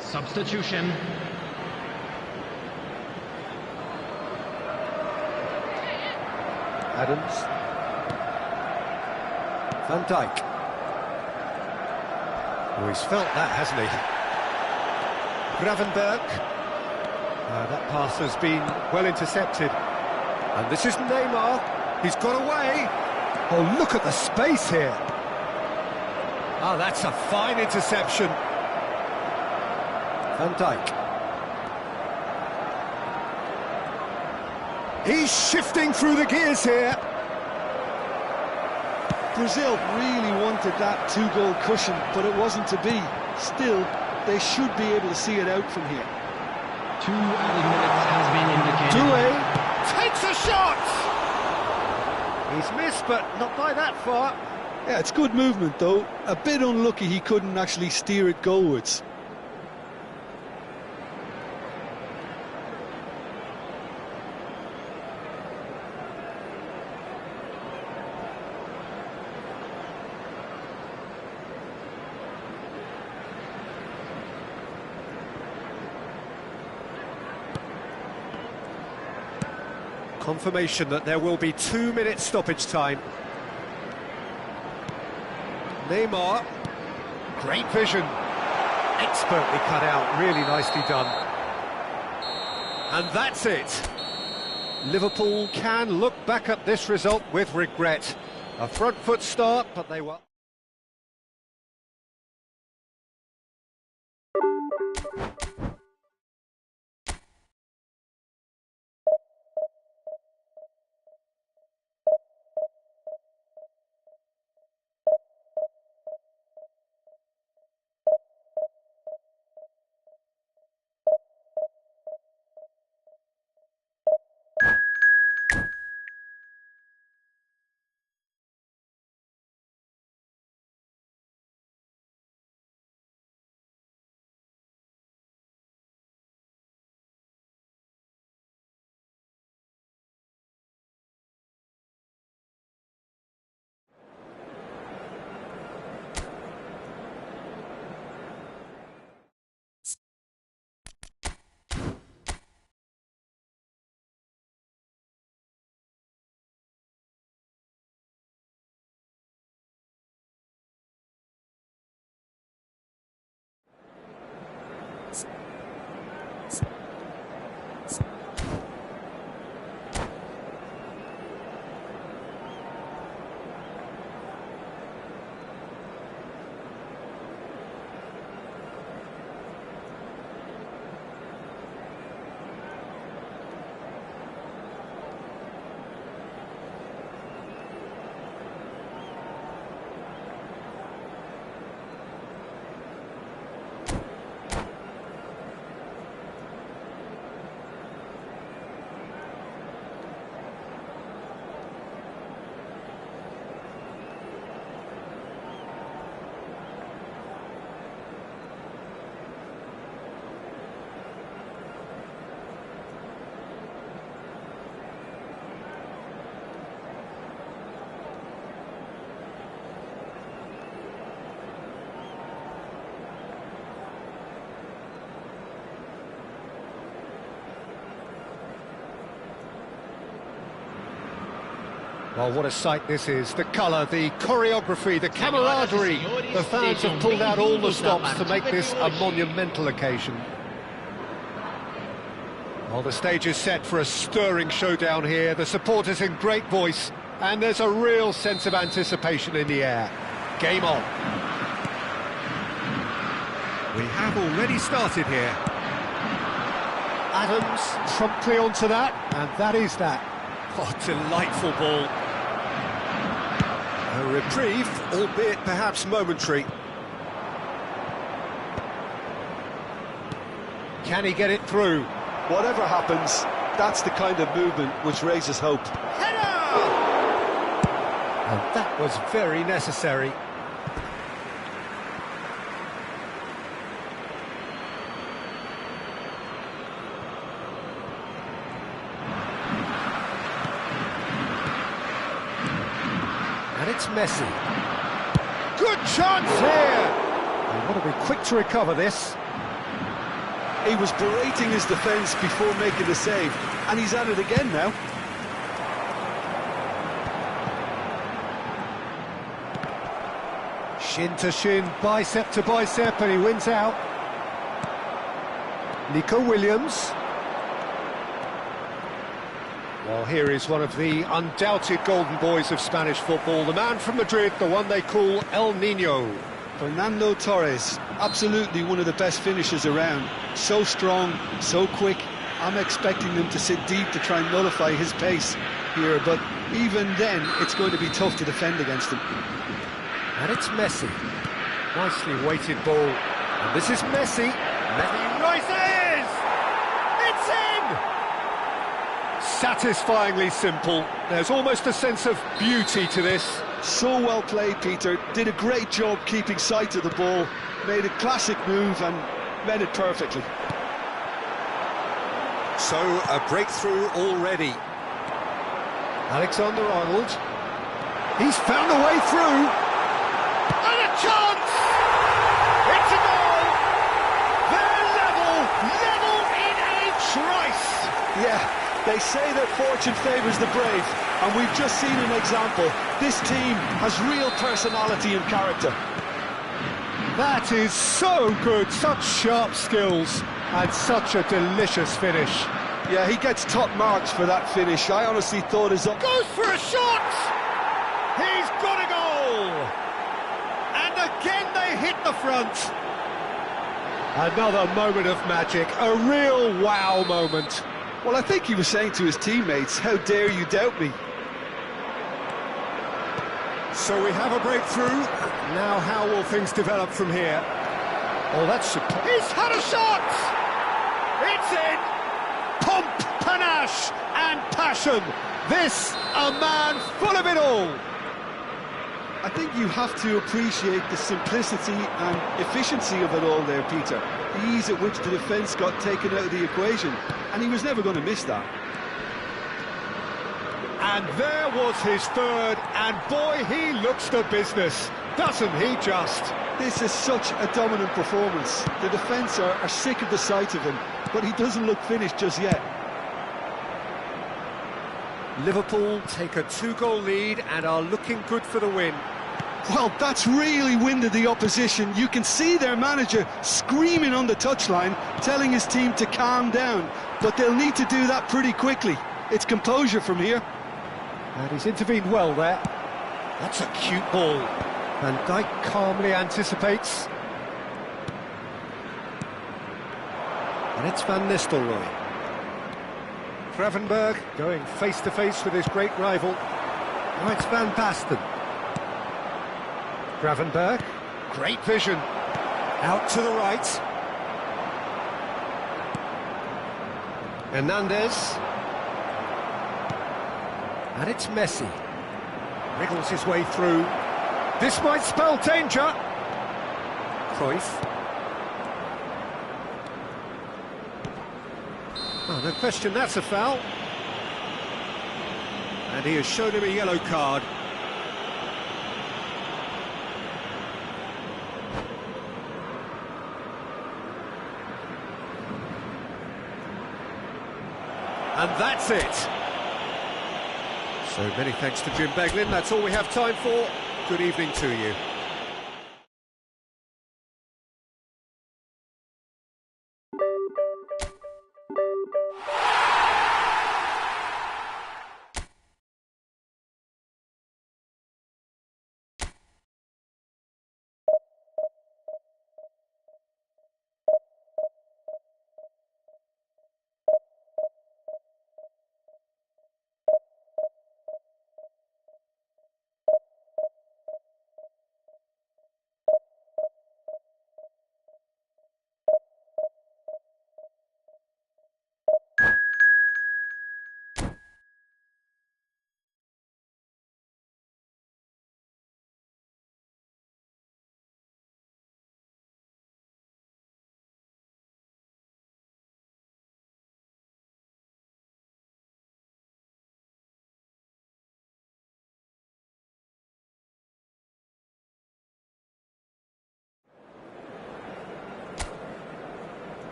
Substitution. Adams. Van Dijk. Oh, he's felt that, hasn't he? Gravenberg. That pass has been well intercepted. And this is Neymar. He's got away. Oh, look at the space here. Oh, that's a fine interception. Van Dijk. He's shifting through the gears here. Brazil really wanted that two-goal cushion, but it wasn't to be. Still, they should be able to see it out from here. 2 added minutes has been indicated. Doué takes a shot! He's missed, but not by that far. Yeah, it's good movement, though. A bit unlucky he couldn't actually steer it goalwards. Confirmation that there will be 2 minutes stoppage time. Neymar, great vision, expertly cut out, really nicely done. And that's it. Liverpool can look back at this result with regret. A front foot start, but they were... Well, what a sight this is. The colour, the choreography, the camaraderie. The fans have pulled out all the stops to make this a monumental occasion. Well, the stage is set for a stirring showdown here. The supporters in great voice, and there's a real sense of anticipation in the air. Game on. We have already started here. Adams promptly onto that, and that is that. Oh, delightful ball. A reprieve, albeit perhaps momentary. Can he get it through? Whatever happens, that's the kind of movement which raises hope. Header! And that was very necessary. And it's Messi. Good chance here! They want to be quick to recover this. He was berating his defence before making the save, and he's at it again now. Shin to shin, bicep to bicep, and he wins out. Nico Williams. Well, here is one of the undoubted golden boys of Spanish football, the man from Madrid, the one they call El Nino. Fernando Torres, absolutely one of the best finishers around. So strong, so quick. I'm expecting them to sit deep to try and nullify his pace here, but even then, it's going to be tough to defend against him. And it's Messi. Nicely weighted ball. And this is Messi. Messi rises! It's in! Satisfyingly simple. There's almost a sense of beauty to this. So well played, Peter. Did a great job keeping sight of the ball. Made a classic move and read it perfectly. So, a breakthrough already. Alexander-Arnold. He's found a way through. And a chance! It's a goal! They're level in a trice! Yeah, they say that fortune favours the brave, and we've just seen an example. This team has real personality and character. That is so good, such sharp skills, and such a delicious finish. Yeah, he gets top marks for that finish. I honestly thought his... Goes for a shot! He's got a goal! And again they hit the front. Another moment of magic, a real wow moment. Well, I think he was saying to his teammates, how dare you doubt me? So we have a breakthrough. Now how will things develop from here? Oh, that's superb. He's had a shot! It's in! Pomp, panache and passion. This, a man full of it all. I think you have to appreciate the simplicity and efficiency of it all there, Peter. The ease at which the defence got taken out of the equation, and he was never going to miss that. And there was his third, and boy, he looks the business, doesn't he just? This is such a dominant performance. The defence are sick of the sight of him, but he doesn't look finished just yet. Liverpool take a 2-goal lead and are looking good for the win. Well, that's really winded the opposition. You can see their manager screaming on the touchline, telling his team to calm down, but they'll need to do that pretty quickly. It's composure from here. And he's intervened well there. That's a cute ball. Van Dijk calmly anticipates. And it's Van Nistelrooy. Gravenberg going face-to-face with his great rival. Now it's Van Basten. Gravenberg, great vision. Out to the right. Hernandez. And it's Messi. Wriggles his way through. This might spell danger. Cruyff. Oh, no question, that's a foul. And he has shown him a yellow card. And that's it. So many thanks to Jim Beglin. That's all we have time for. Good evening to you.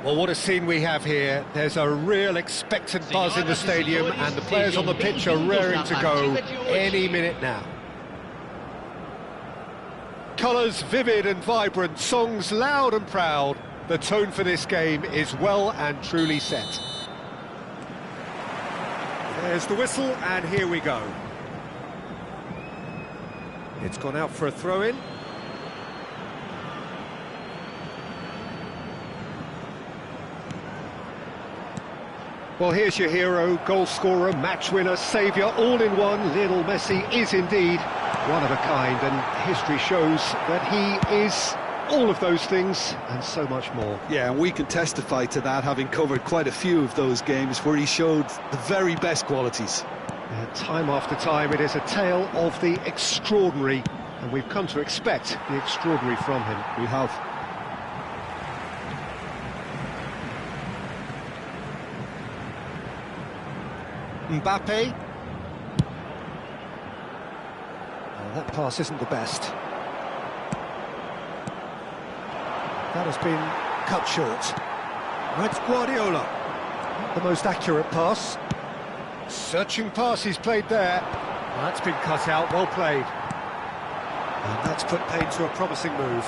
Well, what a scene we have here. There's a real expectant buzz in the stadium, and the players on the pitch are raring to go any minute now. Colours vivid and vibrant, songs loud and proud. The tone for this game is well and truly set. There's the whistle, and here we go. It's gone out for a throw-in. Well, here's your hero, goal scorer, match winner, saviour, all in one. Lionel Messi is indeed one of a kind, and history shows that he is all of those things and so much more. Yeah, and we can testify to that, having covered quite a few of those games where he showed the very best qualities. Time after time, it is a tale of the extraordinary, and we've come to expect the extraordinary from him. We have. Mbappe. Oh, that pass isn't the best. That has been cut short. That's Guardiola. Not the most accurate pass. Searching pass he's played there. That's been cut out, well played. And that's put paid to a promising move.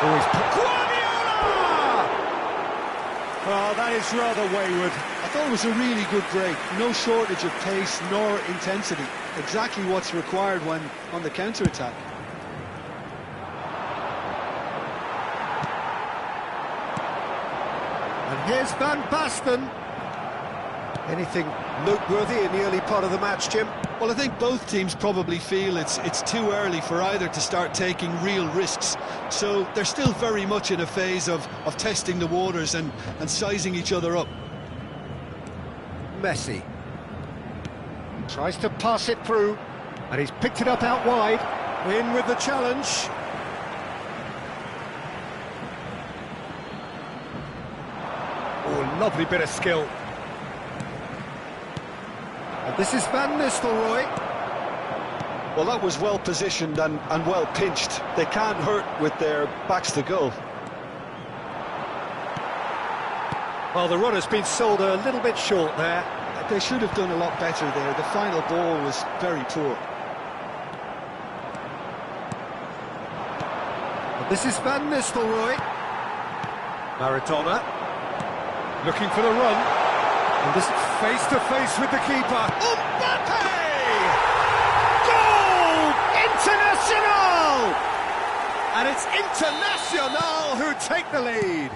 Always put Guardiola! Well, that is rather wayward. I thought it was a really good break. No shortage of pace nor intensity. Exactly what's required when on the counter-attack. And here's Van Basten. Anything noteworthy in the early part of the match, Jim? Well, I think both teams probably feel it's too early for either to start taking real risks. So they're still very much in a phase of testing the waters and sizing each other up. Messi tries to pass it through, and he's picked it up out wide. In with the challenge. Oh, lovely bit of skill. And this is Van Nistelrooy. Well, that was well positioned and well pinched. They can't hurt with their backs to goal. Well, the run has been sold a little bit short there. They should have done a lot better there. The final ball was very poor. And this is Van Nistelrooy. Maradona looking for the run. And this face-to-face with the keeper. Mbappe! Goal! International! And it's International who take the lead.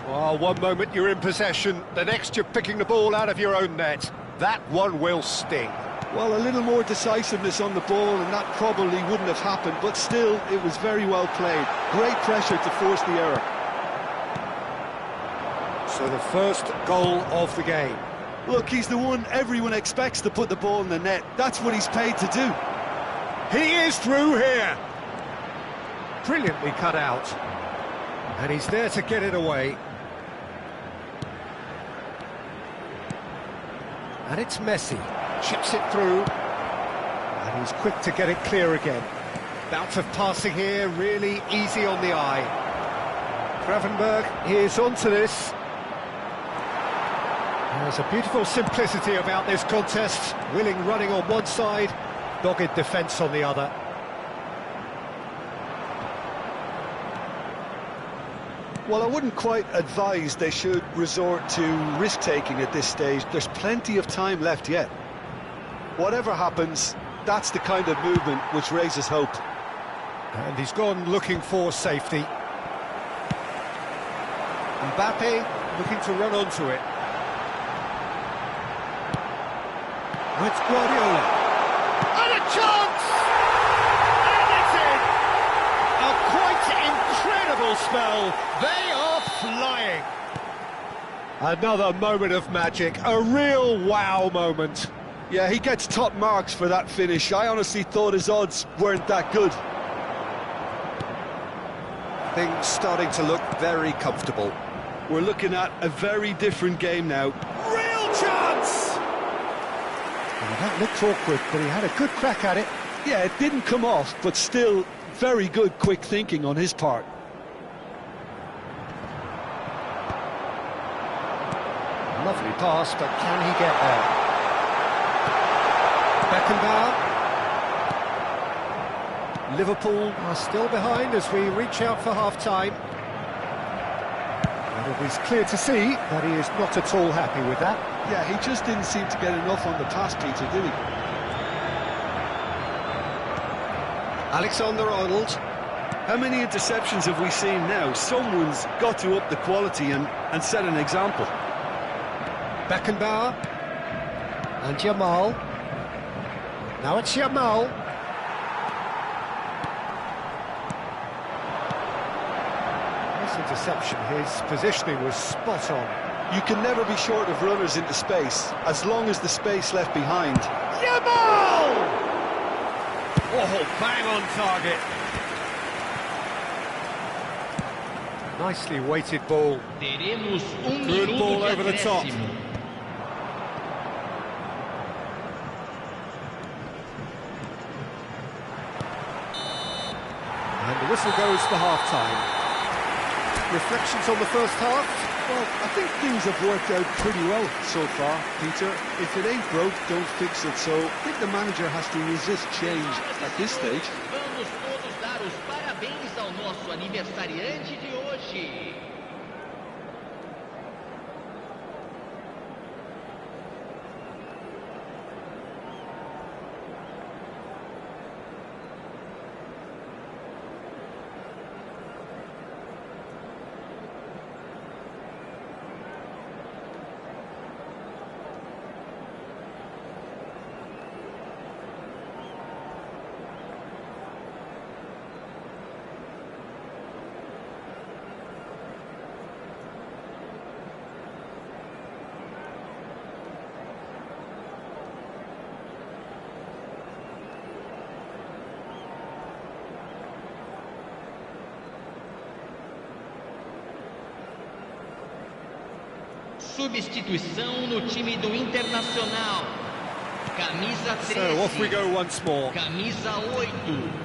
Well, one moment you're in possession, the next you're picking the ball out of your own net. That one will sting. Well, a little more decisiveness on the ball and that probably wouldn't have happened, but still, it was very well played. Great pressure to force the error. So the first goal of the game. Look, he's the one everyone expects to put the ball in the net. That's what he's paid to do. He is through here. Brilliantly cut out. And he's there to get it away. And it's Messi. Chips it through. And he's quick to get it clear again. Bout of passing here, really easy on the eye. Gravenberg is onto this. There's a beautiful simplicity about this contest. Willing running on one side, dogged defence on the other. Well, I wouldn't quite advise they should resort to risk-taking at this stage. There's plenty of time left yet. Whatever happens, that's the kind of movement which raises hope. And he's gone looking for safety. Mbappe looking to run onto it. It's Guardiola. And a chance! And it's in! A quite incredible spell. They are flying. Another moment of magic, a real wow moment. Yeah, he gets top marks for that finish. I honestly thought his odds weren't that good. Things starting to look very comfortable. We're looking at a very different game now. Real chance! Well, that looked awkward, but he had a good crack at it. Yeah, it didn't come off, but still Very good quick thinking on his part. Lovely pass, but can he get there? Beckenbauer. Liverpool are still behind as we reach out for half-time. And it is clear to see that he is not at all happy with that. Yeah, he just didn't seem to get enough on the pass, Peter, did he? Alexander-Arnold. How many interceptions have we seen now? Someone's got to up the quality and set an example. Beckenbauer. And Jamal. Now it's Jamal. This interception, his positioning was spot on. You can never be short of runners into space, as long as the space left behind. Jamal! Oh, bang on target. Nicely weighted ball. Teremos Good minuto ball de over the top. acréscimo. And the whistle goes for half-time. Reflections on the first half? Well, I think things have worked out pretty well so far, Peter. If it ain't broke, don't fix it. So I think the manager has to resist change at this stage. Vamos todos dar os parabéns ao nosso aniversariante de hoje. Substituição no time do Internacional. Camisa 13. So off we go once more. Camisa 8.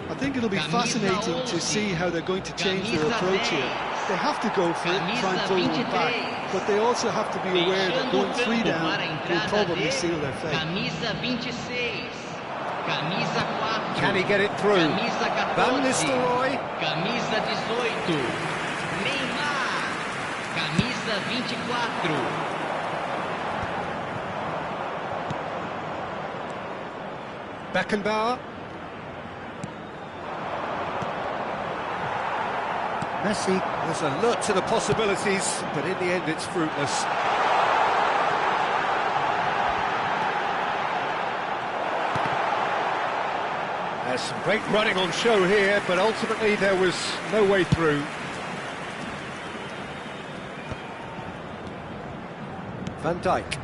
I think it'll be fascinating to see how they're going to change their approach here. They have to go for it, try and pull one back, but they also have to be aware that going 3 down will probably seal their fate. Camisa 26. Camisa 4. Can he get it through? Camisa 14. Van Nistelrooy. Camisa 18. Neymar. Camisa 24. Beckenbauer. Messi was alert to the possibilities, but in the end it's fruitless. There's some great running on show here, but ultimately there was no way through. Van Dijk.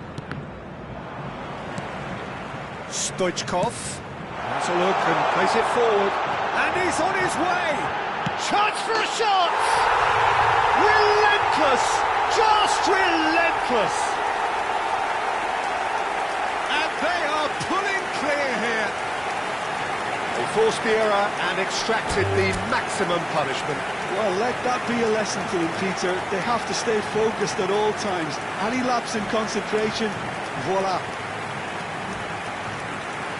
Stoichkov has a look and plays it forward. And he's on his way! Chance for a shot! Relentless! Just relentless! And they are pulling clear here. They forced the error and extracted the maximum punishment. Well, let that be a lesson to them, Peter. They have to stay focused at all times. Any lapse in concentration, voila.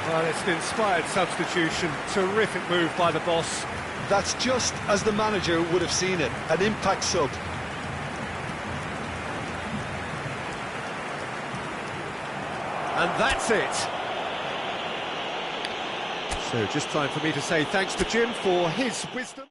Well, it's an inspired substitution. Terrific move by the boss. That's just as the manager would have seen it, an impact sub. And that's it. So just time for me to say thanks to Jim for his wisdom.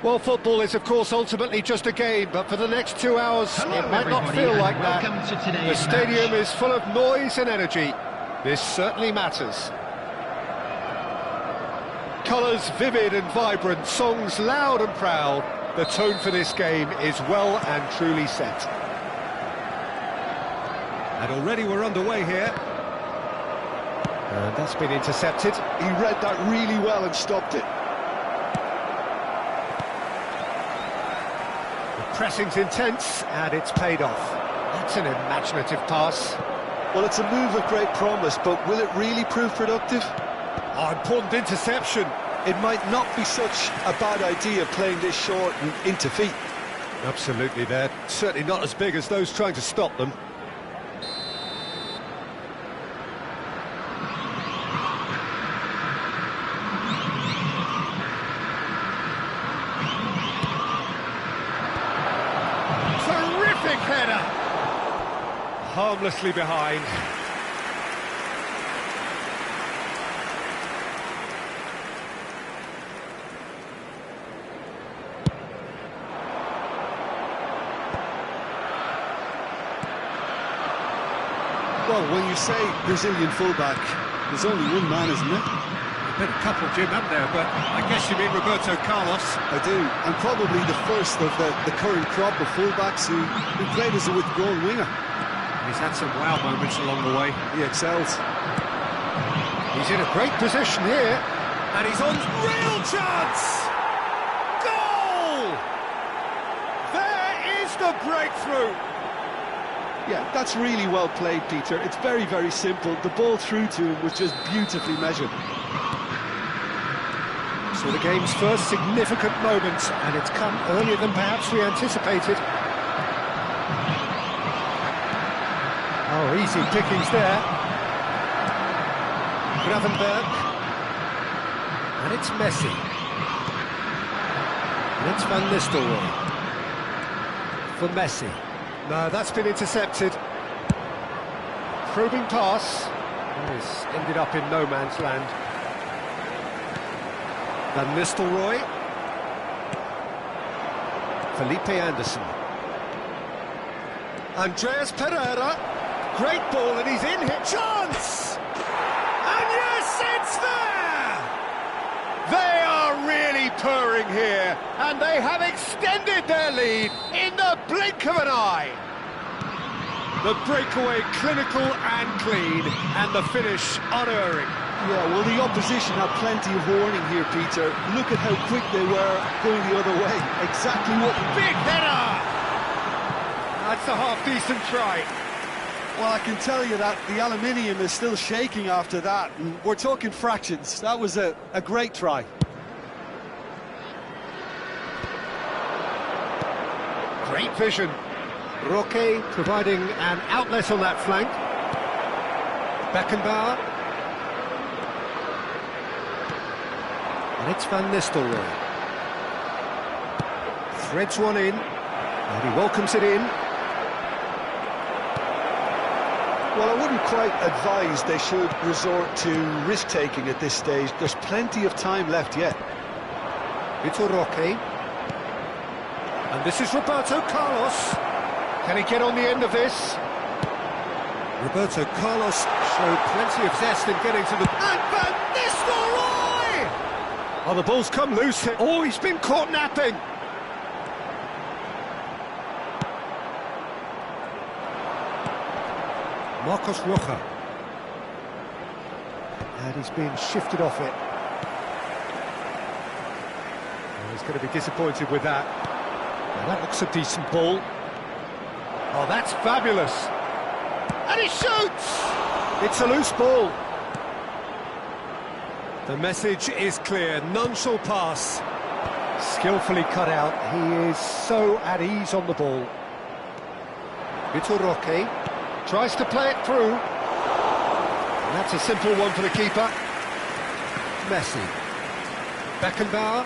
Well, football is, of course, ultimately just a game, but for the next 2 hours, Hello, it might not everybody, feel and like that. welcome to today's The stadium match. is full of noise and energy. This certainly matters. Colours vivid and vibrant, songs loud and proud. The tone for this game is well and truly set. And already we're underway here. And that's been intercepted. He read that really well and stopped it. The pressing's intense, and it's paid off. That's an imaginative pass. Well, it's a move of great promise, but will it really prove productive? Oh, important interception. It might not be such a bad idea playing this short and into feet. Absolutely, they're certainly not as big as those trying to stop them. Terrific header! Harmlessly behind. Well, when you say Brazilian fullback, there's only one man, isn't there? Been a couple, Jim, haven't there? But I guess you mean Roberto Carlos. I do, and probably the first of the current crop of fullbacks who played as a withdrawn winger. He's had some wow moments along the way. He excels. He's in a great position here. And he's on real chance! Goal! There is the breakthrough! Yeah, that's really well played, Peter. It's very, very simple. The ball through to him was just beautifully measured. So the game's first significant moment, and it's come earlier than perhaps we anticipated. Oh, easy pickings there. Gravenberg. And it's Messi. And it's Van Nistelrooy. For Messi. No, that's been intercepted. Probing pass. It's ended up in no man's land. Van Nistelrooy. Felipe Anderson. Andreas Pereira. Great ball, and he's in here. Chance! And yes, it's there! They are really purring here, and they have extended their lead in the blink of an eye. The breakaway clinical and clean, and the finish unerring. Yeah, well, the opposition had plenty of warning here, Peter. Look at how quick they were going the other way. Exactly what... Big header! That's a half-decent try. Well, I can tell you that the aluminium is still shaking after that. And we're talking fractions. That was a great try. Great vision. Roque providing an outlet on that flank. Beckenbauer. And it's Van Nistelrooy. Threads one in, and he welcomes it in. Well, I wouldn't quite advise they should resort to risk-taking at this stage. There's plenty of time left yet. Vitor Roque. And this is Roberto Carlos. Can he get on the end of this? Roberto Carlos showed plenty of zest in getting to the... And Van Nistelrooy! Oh, the ball's come loose here. Oh, he's been caught napping. Marcos Rocha. And he's been shifted off it. Oh, he's going to be disappointed with that. Now, that looks a decent ball. Oh, that's fabulous. And he shoots! It's a loose ball. The message is clear, none shall pass. Skillfully cut out. He is so at ease on the ball. Vitor Roque tries to play it through. And that's a simple one for the keeper. Messi. Beckenbauer.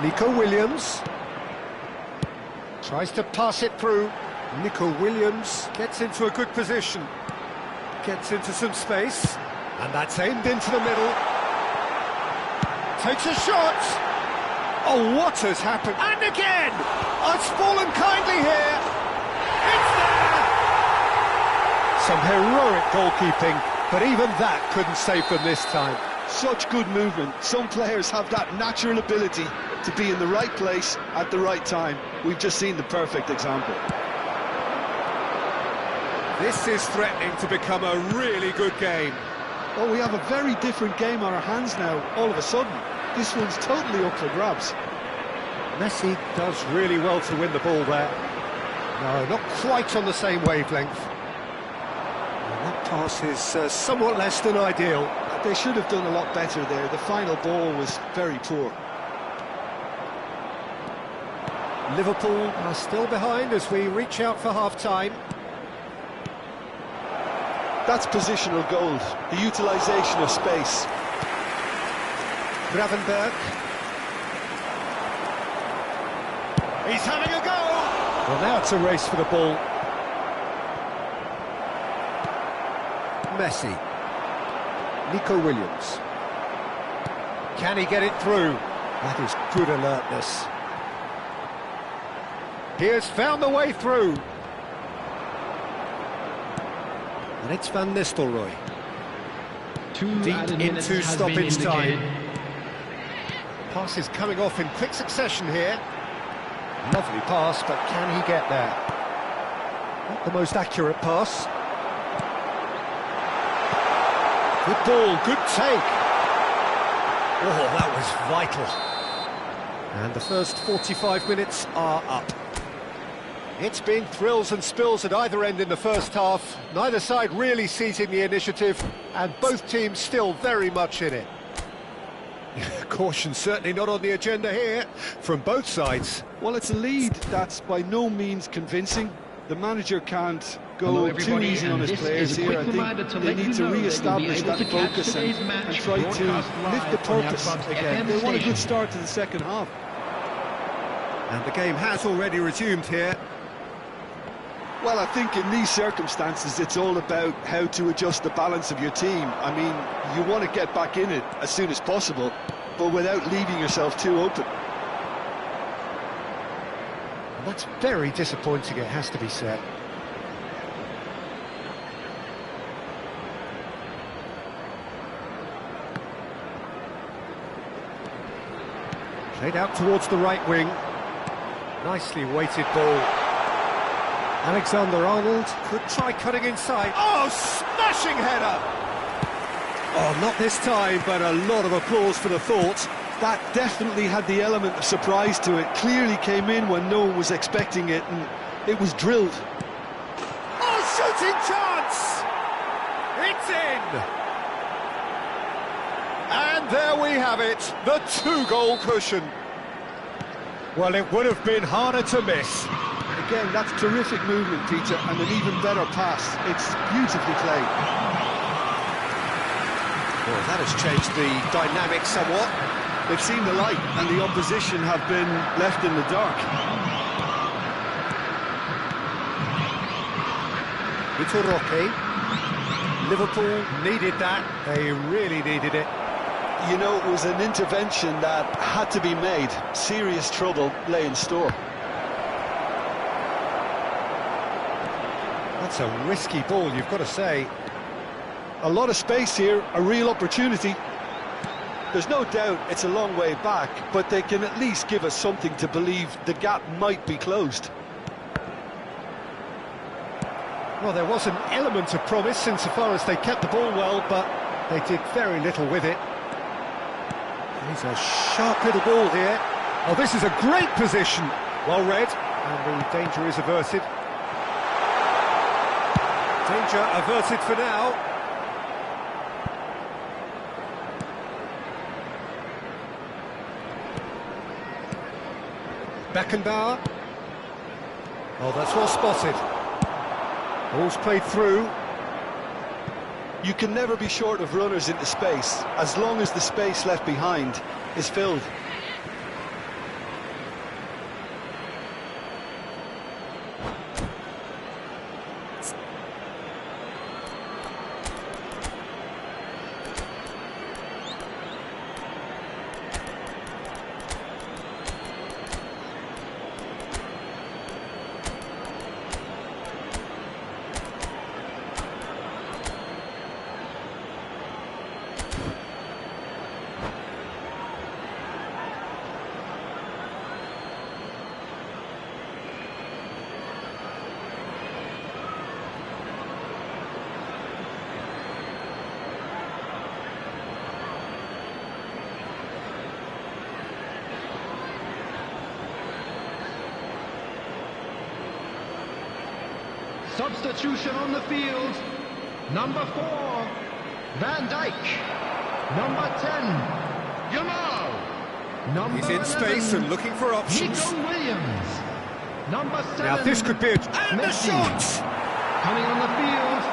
Nico Williams. Tries to pass it through. Nico Williams gets into a good position. Gets into some space. And that's aimed into the middle. Takes a shot. Oh, what has happened? And again! It's fallen kindly here. It's there! Some heroic goalkeeping, but even that couldn't save them this time. Such good movement. Some players have that natural ability to be in the right place at the right time. We've just seen the perfect example. This is threatening to become a really good game. Oh, we have a very different game on our hands now, all of a sudden. This one's totally up for grabs. Messi does really well to win the ball there. No, not quite on the same wavelength. And that pass is somewhat less than ideal. They should have done a lot better there. The final ball was very poor. Liverpool are still behind as we reach out for half-time. That's positional gold, the utilisation of space. Gravenberg. He's having a go! Well, now it's a race for the ball. Messi. Nico Williams. Can he get it through? That is good alertness. He has found the way through. And it's Van Nistelrooy. Deep into stoppage time. Pass is coming off in quick succession here. Lovely pass, but can he get there? Not the most accurate pass. Good ball, good take. Oh, that was vital. And the first 45 minutes are up. It's been thrills and spills at either end in the first half. Neither side really seizing the initiative, and both teams still very much in it. Caution certainly not on the agenda here, from both sides. Well, it's a lead that's by no means convincing. The manager can't go too easy on his players here. I think they need to re-establish that focus and try to lift the purpose again. They want a good start to the second half. And the game has already resumed here. Well, I think in these circumstances, it's all about how to adjust the balance of your team. I mean, you want to get back in it as soon as possible, but without leaving yourself too open. And that's very disappointing, it has to be said. Played out towards the right wing. Nicely weighted ball. Alexander-Arnold could try cutting inside. Oh, smashing header! Oh, not this time, but a lot of applause for the thought. That definitely had the element of surprise to it. Clearly came in when no one was expecting it, and it was drilled. Oh, shooting chance! It's in! And there we have it, the two-goal cushion. Well, it would have been harder to miss. Again, that's terrific movement, Peter, and an even better pass. It's beautifully played. Well, that has changed the dynamic somewhat. They've seen the light, and the opposition have been left in the dark. Vitor Roque. Liverpool needed that. They really needed it. You know, it was an intervention that had to be made. Serious trouble lay in store. That's a risky ball, you've got to say. A lot of space here, a real opportunity. There's no doubt it's a long way back, but they can at least give us something to believe the gap might be closed. Well, there was an element of promise insofar as they kept the ball well, but they did very little with it. He's a sharp little ball here. Oh, this is a great position. Well read, and the danger is averted. Danger averted for now. Beckenbauer. Oh, that's well spotted. Ball's played through. You can never be short of runners into space, as long as the space left behind is filled. Substitution on the field. Number 4, Van Dijk. Number 10, Jamal. Number He's in 11, space and looking for options. Nico Williams. Number 7, Now this could be a... And the Messi. shot! Coming on the field,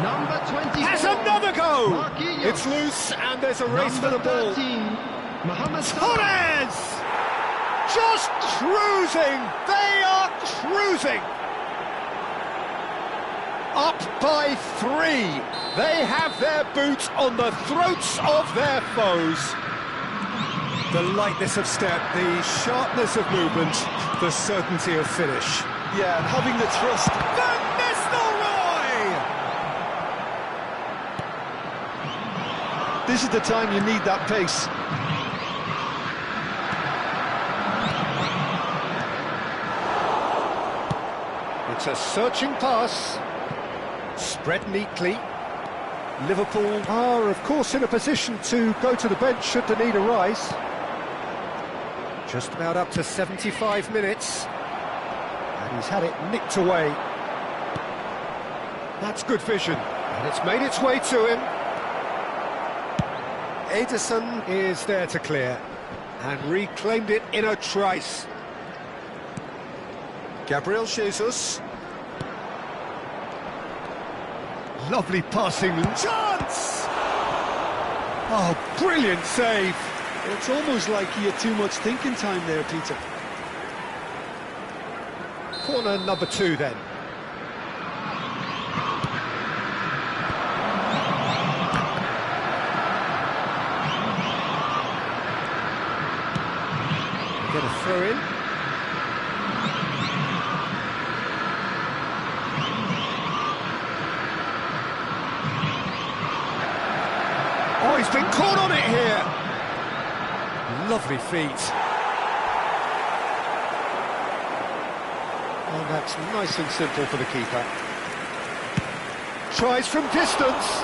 number 24. Has another go! Marquinhos. It's loose and there's a race for the Number ball. 13, Mohamed Salah. Torres! Just cruising! They are cruising! Up by 3. They have their boots on the throats of their foes. The lightness of step, the sharpness of movement, the certainty of finish. Yeah, and having the trust. Van Nistelrooy! This is the time you need that pace. It's a searching pass. Spread neatly. Liverpool are, of course, in a position to go to the bench should the need arise. Just about up to 75 minutes. And he's had it nicked away. That's good vision. And it's made its way to him. Ederson is there to clear. And reclaimed it in a trice. Gabriel Jesus. Lovely passing chance! Oh, brilliant save! It's almost like he had too much thinking time there, Peter. Corner number 2 then. Get a throw in. Oh, he's been caught on it here. Lovely feet. And that's nice and simple for the keeper. Tries from distance.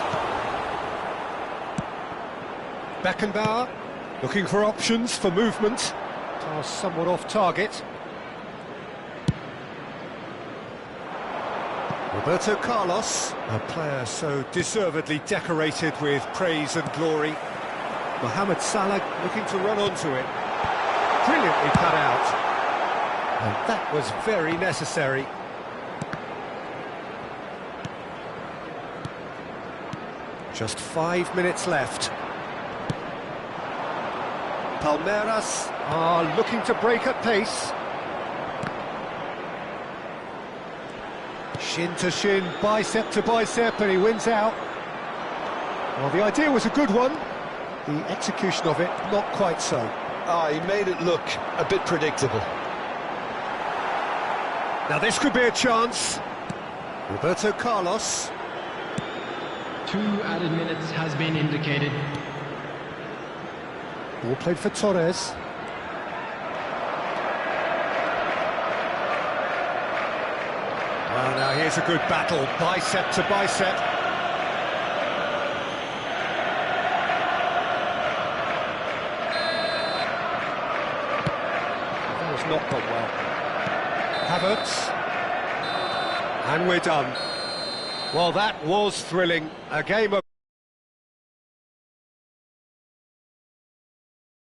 Beckenbauer looking for options for movement. Pass somewhat off target. Roberto Carlos, a player so deservedly decorated with praise and glory. Mohamed Salah looking to run onto it. Brilliantly cut out. And that was very necessary. Just 5 minutes left. Palmeiras are looking to break at pace. Shin to shin, bicep to bicep, and he wins out. Well, the idea was a good one. The execution of it, not quite so. He made it look a bit predictable. Now this could be a chance. Roberto Carlos. 2 added minutes has been indicated. Ball played for Torres. Well, now here's a good battle, bicep to bicep. That has not gone well. Havertz. And we're done. Well, that was thrilling. A game of...